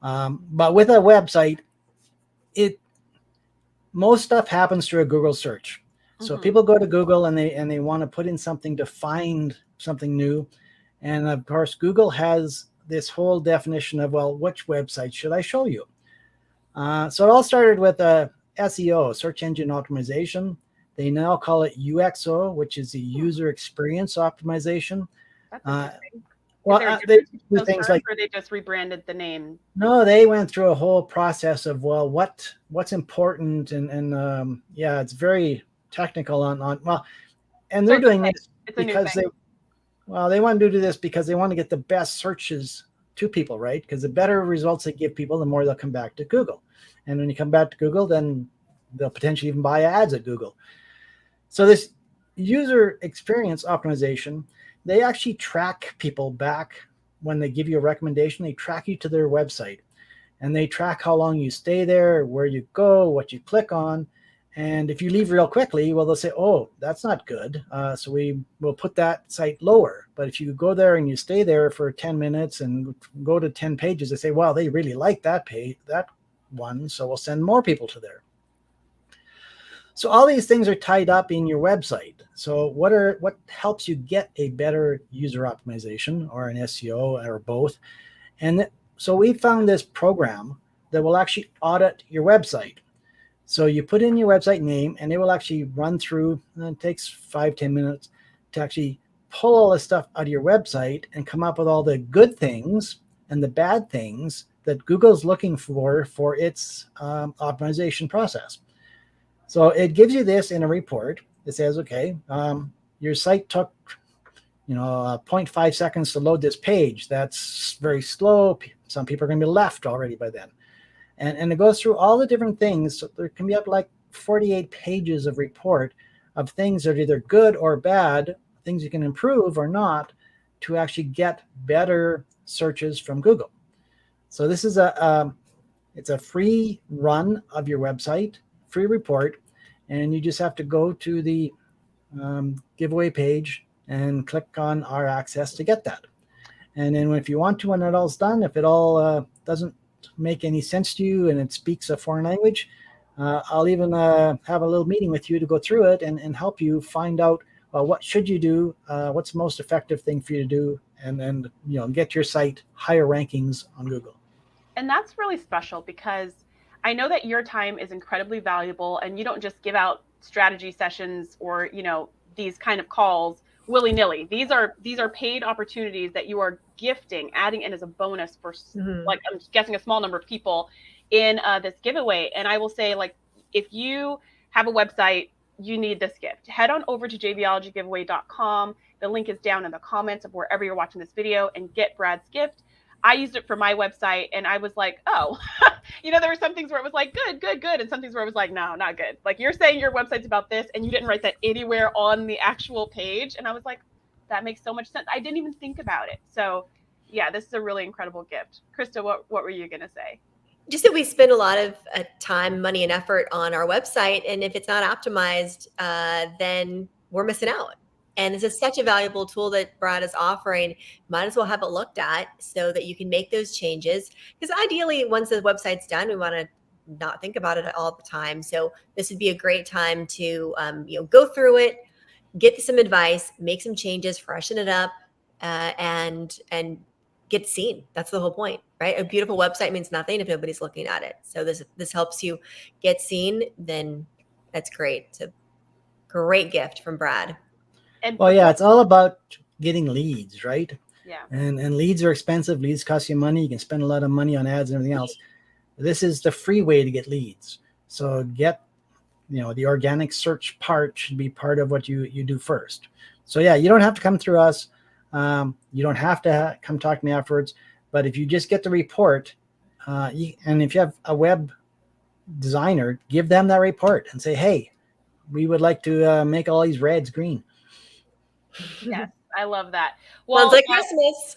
But with a website, most stuff happens through a Google search. So people go to Google and they want to put in something to find something new. And of course, Google has this whole definition of, well, which website should I show you? So it all started with SEO, search engine optimization. They now call it UXO, which is the user experience optimization. That's interesting. Well, they do those things terms, like, or they just rebranded the name? no, they went through a whole process of, well, what's important, and yeah, it's very technical on well, and they're doing this because they want to do this because they want to get the best searches to people, right? Because the better results they give people, the more they'll come back to Google. And when you come back to Google, then they'll potentially even buy ads at Google. So this user experience optimization, they actually track people back when they give you a recommendation. They track you to their website, and they track how long you stay there, where you go, what you click on. And if you leave real quickly, well, they'll say, oh, that's not good. So we will put that site lower. But if you go there and you stay there for 10 minutes and go to 10 pages, they say, well, they really like that one, so we'll send more people to there. So all these things are tied up in your website. So what helps you get a better user optimization, or an SEO, or both? And so we found this program that will actually audit your website. So you put in your website name, and it will actually run through, and it takes 5-10 minutes to actually pull all this stuff out of your website and come up with all the good things and the bad things that Google's looking for its optimization process. So it gives you this in a report. It says, okay, your site took 0.5 seconds to load this page. That's very slow. Some people are going to be left already by then. And it goes through all the different things. So there can be up to like 48 pages of report of things that are either good or bad, things you can improve or not, to actually get better searches from Google. So this is it's a free run of your website, free report, and you just have to go to the giveaway page and click on our access to get that. And then if you want to, when it all's done, if it all doesn't make any sense to you and it speaks a foreign language, I'll even have a little meeting with you to go through it and help you find out what should you do, what's the most effective thing for you to do, and get your site higher rankings on Google. And that's really special, because I know that your time is incredibly valuable, and you don't just give out strategy sessions or these kind of calls willy-nilly. These are paid opportunities that you are gifting, adding in as a bonus for like, I'm guessing, a small number of people in this giveaway. And I will say, like, if you have a website, you need this gift. Head on over to jvolegygiveaway.com. The link is down in the comments of wherever you're watching this video, and get Brad's gift. I used it for my website, and I was like, oh, there were some things where it was like, good. And some things where it was like, no, not good. Like, you're saying your website's about this, and you didn't write that anywhere on the actual page. And I was like, that makes so much sense. I didn't even think about it. So yeah, this is a really incredible gift. Krista, what were you going to say? Just that we spend a lot of time, money, and effort on our website. And if it's not optimized, then we're missing out. And this is such a valuable tool that Brad is offering. Might as well have it looked at so that you can make those changes. Because ideally, once the website's done, we want to not think about it all the time. So this would be a great time to go through it, get some advice, make some changes, freshen it up, and get seen. That's the whole point, right? A beautiful website means nothing if nobody's looking at it. So this helps you get seen. Then that's great. It's a great gift from Brad. Well, yeah, it's all about getting leads, right? Yeah. And leads are expensive. Leads cost you money. You can spend a lot of money on ads and everything else. This is the free way to get leads. So get, the organic search part should be part of what you do first. So yeah, you don't have to come through us. You don't have to come talk to me afterwards. But if you just get the report, and if you have a web designer, give them that report and say, hey, we would like to make all these reds green. Yes, I love that. Well, sounds like Christmas.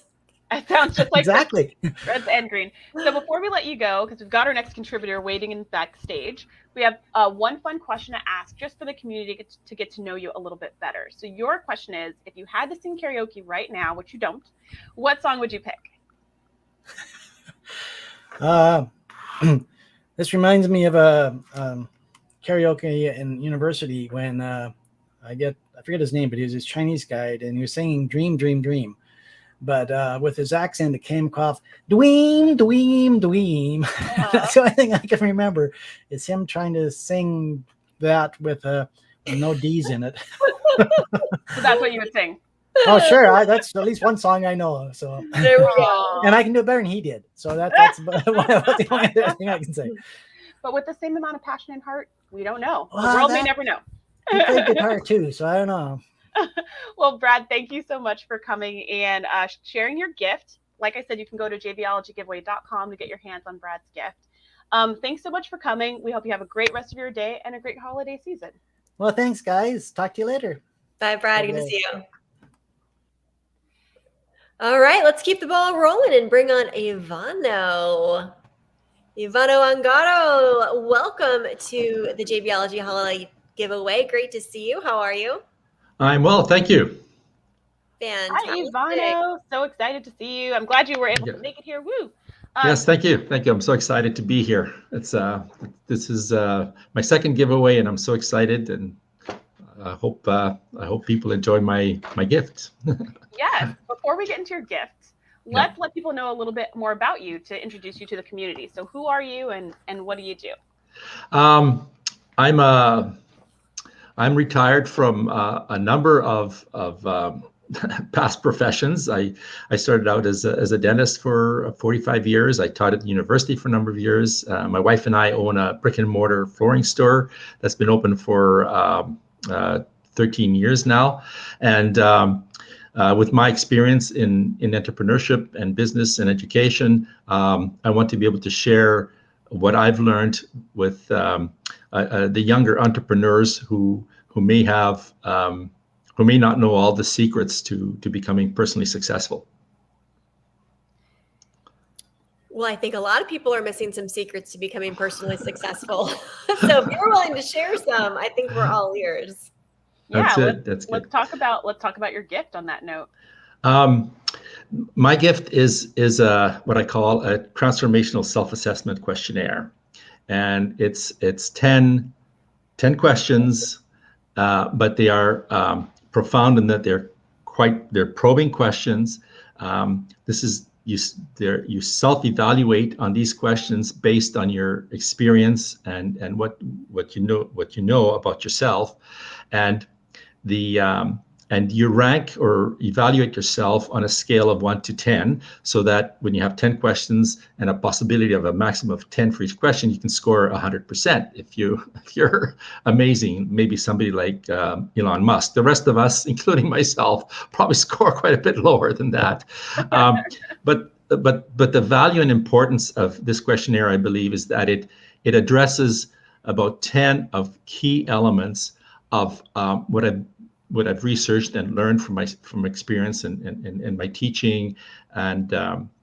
It sounds just like exactly red and green. So before we let you go, because we've got our next contributor waiting in backstage, we have one fun question to ask just for the community to get to know you a little bit better. So your question is, if you had to sing karaoke right now, which you don't, what song would you pick? This reminds me of a karaoke in university when I forget his name, but he was this Chinese guy, and he was singing "Dream, Dream, Dream." but with his accent, it came off dweem, dweem, dweem. That's the only thing I can remember is him trying to sing that with no D's in it. So that's what you would sing. Oh, sure. That's at least one song I know. So There we go. and I can do it better than he did. So that's about the only other thing I can say. But with the same amount of passion and heart, we don't know. The Well, world may never know. He played guitar too, so I don't know. Well, Brad, thank you so much for coming and sharing your gift. Like I said, you can go to jvologygiveway.com to get your hands on Brad's gift. Thanks so much for coming. We hope you have a great rest of your day and a great holiday season. Well, thanks, guys. Talk to you later. Bye, Brad. Good to see you. All right, let's keep the ball rolling and bring on Ivano. Ivano Angaro, welcome to the JVology Holiday Giveaway. Great to see you. How are you? I'm well, thank you. Fantastic. Hi, Ivano. So excited to see you. I'm glad you were able to make it here. Woo! Yes, thank you. Thank you. I'm so excited to be here. It's this is my second giveaway, and I'm so excited, and I hope people enjoy my gift. Yes. Before we get into your gift, let's let people know a little bit more about you to introduce you to the community. So, who are you, and what do you do? I'm retired from a number of past professions. I started out as a dentist for 45 years. I taught at the university for a number of years. My wife and I own a brick and mortar flooring store that's been open for 13 years now. And with my experience in entrepreneurship and business and education, I want to be able to share what I've learned with the younger entrepreneurs who may not know all the secrets to becoming personally successful. Well, I think a lot of people are missing some secrets to becoming personally successful. So if you're willing to share some, I think we're all ears. Yeah, That's good. Let's talk about your gift on that note. My gift is what I call a transformational self-assessment questionnaire, and it's 10 questions, but they are profound in that they're probing questions. This is you self-evaluate on these questions based on your experience and what you know about yourself, and and you rank or evaluate yourself on a scale of 1 to 10, so that when you have 10 questions and a possibility of a maximum of 10 for each question, you can score 100%. If you're amazing, maybe somebody like Elon Musk. The rest of us, including myself, probably score quite a bit lower than that. But the value and importance of this questionnaire, I believe, is that it addresses about 10 of key elements of what I've researched and learned from experience and my teaching and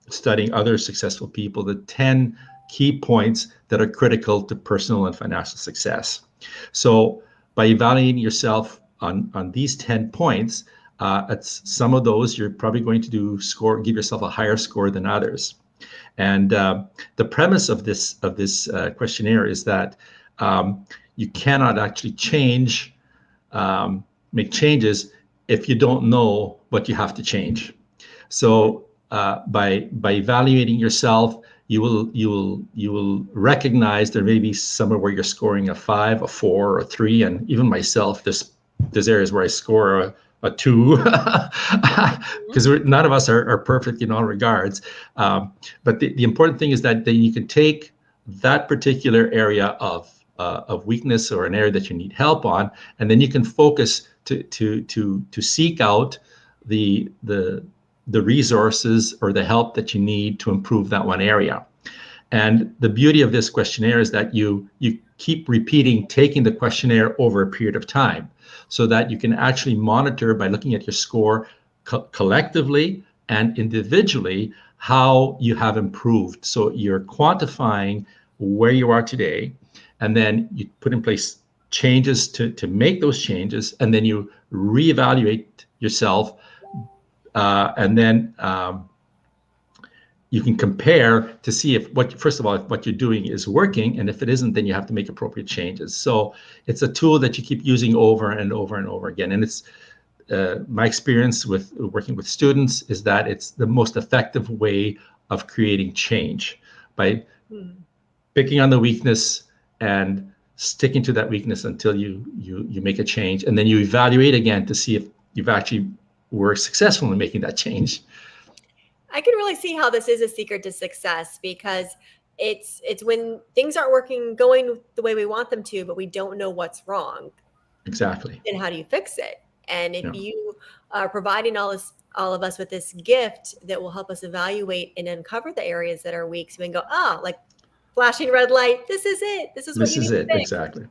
studying other successful people, the 10 key points that are critical to personal and financial success. So by evaluating yourself on these 10 points, at some of those you're probably going to give yourself a higher score than others. And the premise of this questionnaire is that you cannot actually make changes if you don't know what you have to change. So by evaluating yourself, you will recognize there may be somewhere where you're scoring a 5, a 4, or a 3, and even myself, there's areas where I score a 2, because none of us are perfect in all regards. But the important thing is that you can take that particular area of weakness or an area that you need help on, and then you can focus to seek out the resources or the help that you need to improve that one area. And the beauty of this questionnaire is that you keep taking the questionnaire over a period of time, so that you can actually monitor by looking at your score collectively and individually how you have improved. So you're quantifying where you are today, and then you put in place changes to make those changes, and then you reevaluate yourself, and then you can compare to see if first of all, what you're doing is working, and if it isn't, then you have to make appropriate changes. So it's a tool that you keep using over and over and over again, and my experience with working with students is that it's the most effective way of creating change by picking on the weakness and sticking to that weakness until you make a change, and then you evaluate again to see if you've actually were successful in making that change. I can really see how this is a secret to success, because it's when things aren't going the way we want them to, but we don't know what's wrong. Exactly. Then how do you fix it? And if Yeah. you are providing all of us with this gift that will help us evaluate and uncover the areas that are weak, so we can go, like flashing red light, this is it. This is what you need to fix. Exactly.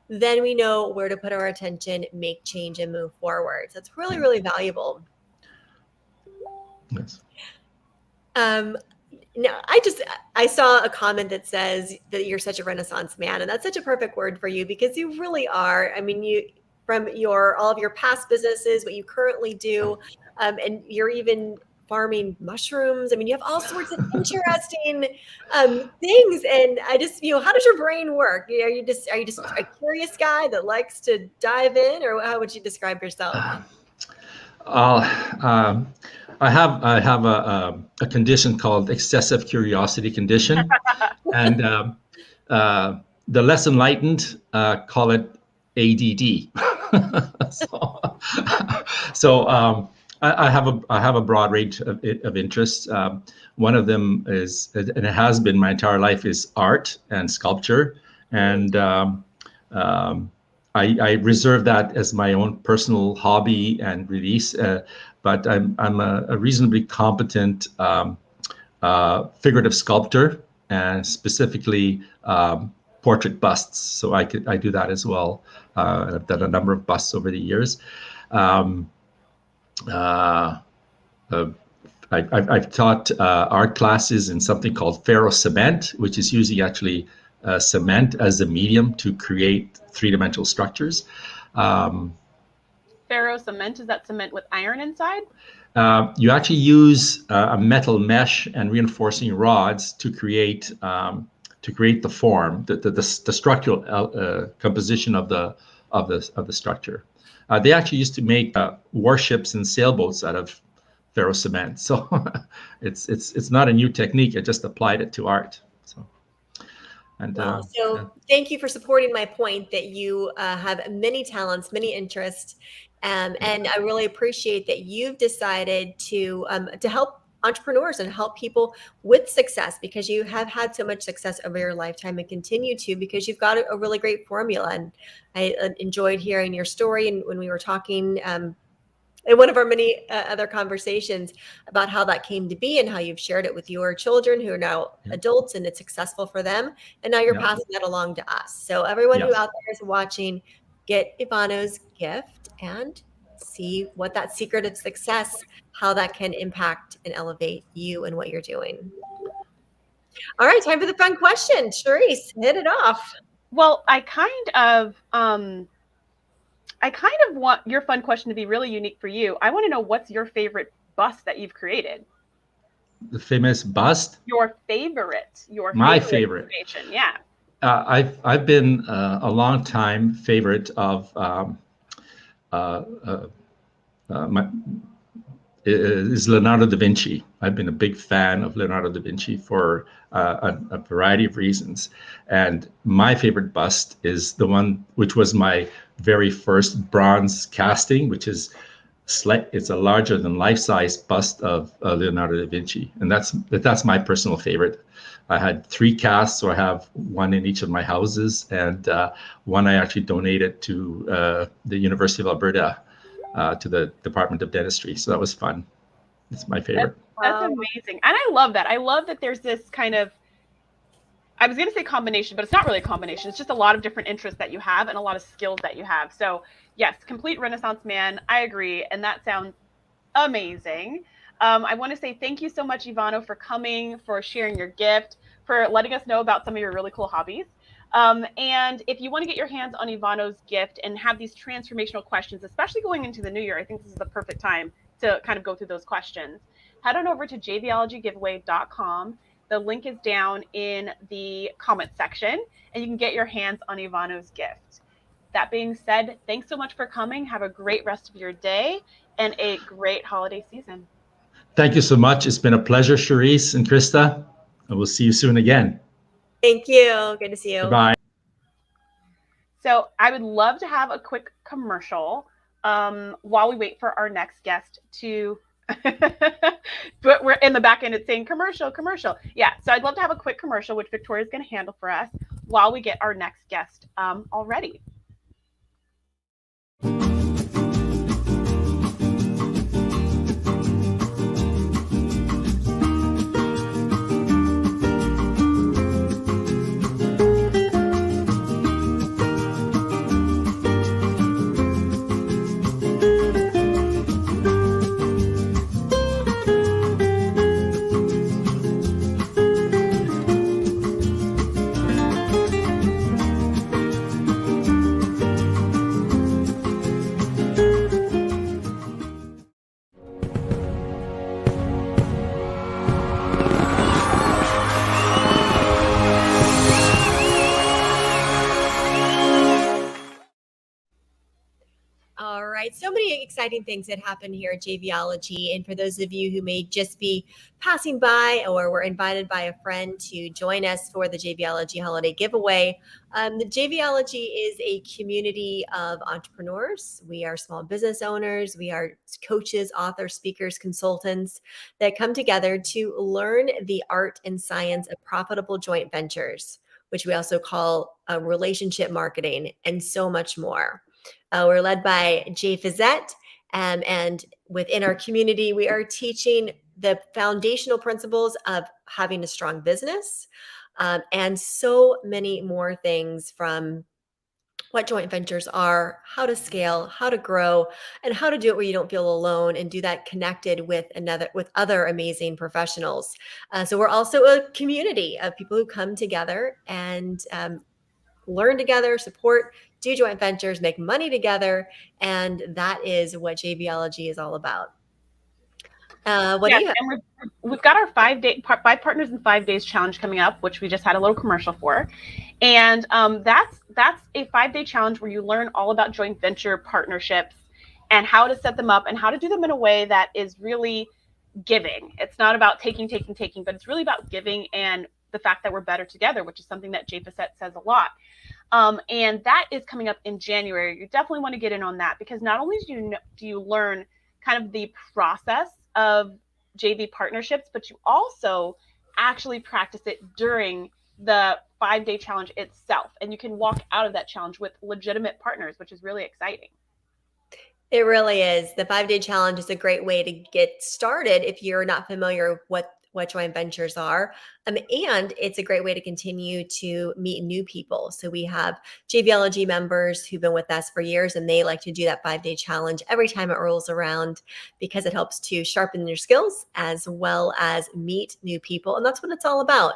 Then we know where to put our attention, make change, and move forward. So it's really, really valuable. Yes. No, I saw a comment that says that you're such a Renaissance man, and that's such a perfect word for you, because you really are. I mean, you, from all of your past businesses, what you currently do, and you're even farming mushrooms. I mean, you have all sorts of interesting things. And I just, how does your brain work? Are you just a curious guy that likes to dive in, or how would you describe yourself? I have a condition called excessive curiosity condition, and the less enlightened call it ADD. so I have a broad range of interests. One of them is, and it has been my entire life, is art and sculpture, and I reserve that as my own personal hobby and release. But I'm a reasonably competent figurative sculptor, and specifically portrait busts. So I do that as well. I've done a number of busts over the years. I've taught art classes in something called ferro cement, which is using actually cement as a medium to create three-dimensional structures. Ferro cement, is that cement with iron inside? You actually use a metal mesh and reinforcing rods to create the form, the structural composition of the structure. They actually used to make warships and sailboats out of ferro cement. So it's not a new technique. I just applied it to art. So. And, thank you for supporting my point that you have many talents, many interests, and I really appreciate that you've decided to help entrepreneurs and help people with success, because you have had so much success over your lifetime and continue to, because you've got a really great formula. And I enjoyed hearing your story, and when we were talking in one of our many other conversations about how that came to be, and how you've shared it with your children who are now adults, and it's successful for them. And now you're passing that along to us. So everyone who out there is watching, get Ivano's gift and see what that secret of success, how that can impact and elevate you and what you're doing. All right, time for the fun question. Charisse, hit it off. Well, I kind of want your fun question to be really unique for you. I want to know, what's your favorite bust that you've created? The famous bust? My favorite. Creation. Yeah. I've been a long time favorite of is Leonardo da Vinci. I've been a big fan of Leonardo da Vinci for a variety of reasons. And my favorite bust is the one which was my very first bronze casting, which is it's a larger than life-size bust of Leonardo da Vinci. And that's my personal favorite. I had 3 casts, so I have one in each of my houses, and one I actually donated to the University of Alberta, to the Department of Dentistry. So that was fun. It's my favorite. That's amazing. And I love that. I love that there's this kind of, I was going to say combination, but it's not really a combination. It's just a lot of different interests that you have and a lot of skills that you have. So yes, complete Renaissance man. I agree. And that sounds amazing. I want to say thank you so much, Ivano, for coming, for sharing your gift, for letting us know about some of your really cool hobbies. And if you want to get your hands on Ivano's gift and have these transformational questions, especially going into the new year, I think this is the perfect time to kind of go through those questions. Head on over to JVologyGiveaway.com. The link is down in the comment section, and you can get your hands on Ivano's gift. that being said, thanks so much for coming. Have a great rest of your day and a great holiday season. Thank you so much. It's been a pleasure, Charisse and Krista, and we'll see you soon again. Thank you. Good to see you. Bye. So I would love to have a quick commercial while we wait for our next guest to, but we're in the back end, it's saying commercial. Yeah, so I'd love to have a quick commercial, which Victoria's going to handle for us while we get our next guest all ready. All right. So many exciting things that happen here at JVology. And for those of you who may just be passing by or were invited by a friend to join us for the JVology holiday giveaway, the JVology is a community of entrepreneurs. We are small business owners. We are coaches, authors, speakers, consultants that come together to learn the art and science of profitable joint ventures, which we also call relationship marketing, and so much more. We're led by Jay Fizette, and within our community, we are teaching the foundational principles of having a strong business, and so many more things, from what joint ventures are, how to scale, how to grow, and how to do it where you don't feel alone, and do that connected with other amazing professionals. So we're also a community of people who come together and learn together, support, do joint ventures, make money together. And that is what JVology is all about. What do you have? And we've got our 5 partners in 5 days challenge coming up, which we just had a little commercial for. And that's a 5-day challenge where you learn all about joint venture partnerships and how to set them up and how to do them in a way that is really giving. It's not about taking, but it's really about giving and the fact that we're better together, which is something that Jay Fizette says a lot. And that is coming up in January. You definitely want to get in on that, because not only do you learn kind of the process of JV partnerships, but you also actually practice it during the 5-day challenge itself. And you can walk out of that challenge with legitimate partners, which is really exciting. It really is. The 5-day challenge is a great way to get started if you're not familiar with what joint ventures are. And it's a great way to continue to meet new people. So we have JVology members who've been with us for years, and they like to do that 5-day challenge every time it rolls around, because it helps to sharpen your skills as well as meet new people. And that's what it's all about.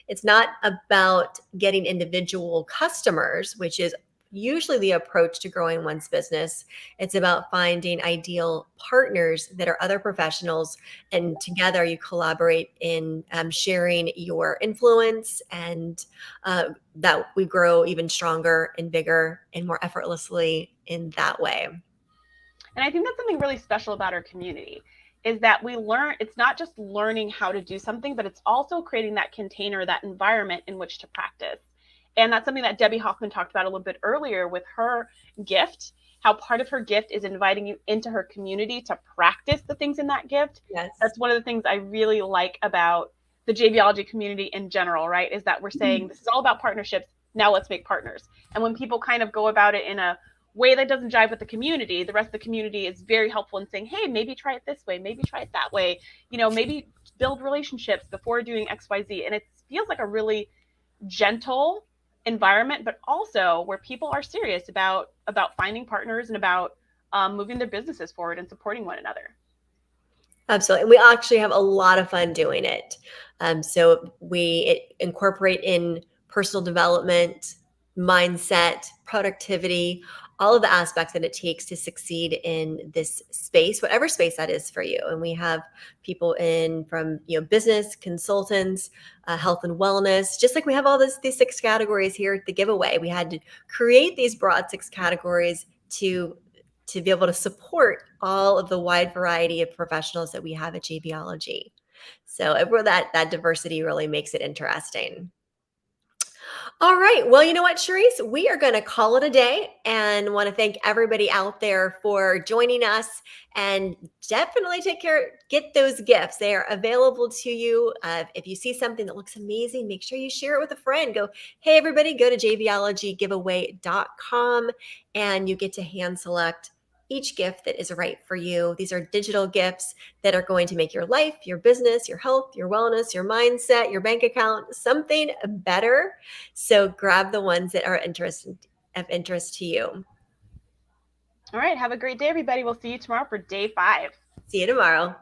It's not about getting individual customers, which is usually the approach to growing one's business. It's about finding ideal partners that are other professionals, and together you collaborate in sharing your influence, and that we grow even stronger and bigger and more effortlessly in that way. And I think that's something really special about our community, is that we learn, it's not just learning how to do something, but it's also creating that container, that environment in which to practice. And that's something that Debbie Hoffman talked about a little bit earlier with her gift, how part of her gift is inviting you into her community to practice the things in that gift. Yes. That's one of the things I really like about the JVology community in general, right? Is that we're saying this is all about partnerships. Now let's make partners. And when people kind of go about it in a way that doesn't jive with the community, the rest of the community is very helpful in saying, hey, maybe try it this way, maybe try it that way, maybe build relationships before doing XYZ. And it feels like a really gentle environment, but also where people are serious about finding partners and about moving their businesses forward and supporting one another. Absolutely. And we actually have a lot of fun doing it. So we incorporate in personal development, mindset, productivity, all of the aspects that it takes to succeed in this space, whatever space that is for you. And we have people in from, business, consultants, health and wellness, just like we have all these 6 categories here at the giveaway. We had to create these broad 6 categories to be able to support all of the wide variety of professionals that we have at JVology. So that diversity really makes it interesting. All right. Well, you know what, Charisse? We are going to call it a day and want to thank everybody out there for joining us, and definitely get those gifts. They are available to you. If you see something that looks amazing, make sure you share it with a friend. Go, hey, everybody, go to jvologgiveaway.com and you get to hand select each gift that is right for you. These are digital gifts that are going to make your life, your business, your health, your wellness, your mindset, your bank account, something better. So grab the ones that are of interest to you. All right. Have a great day, everybody. We'll see you tomorrow for day 5. See you tomorrow.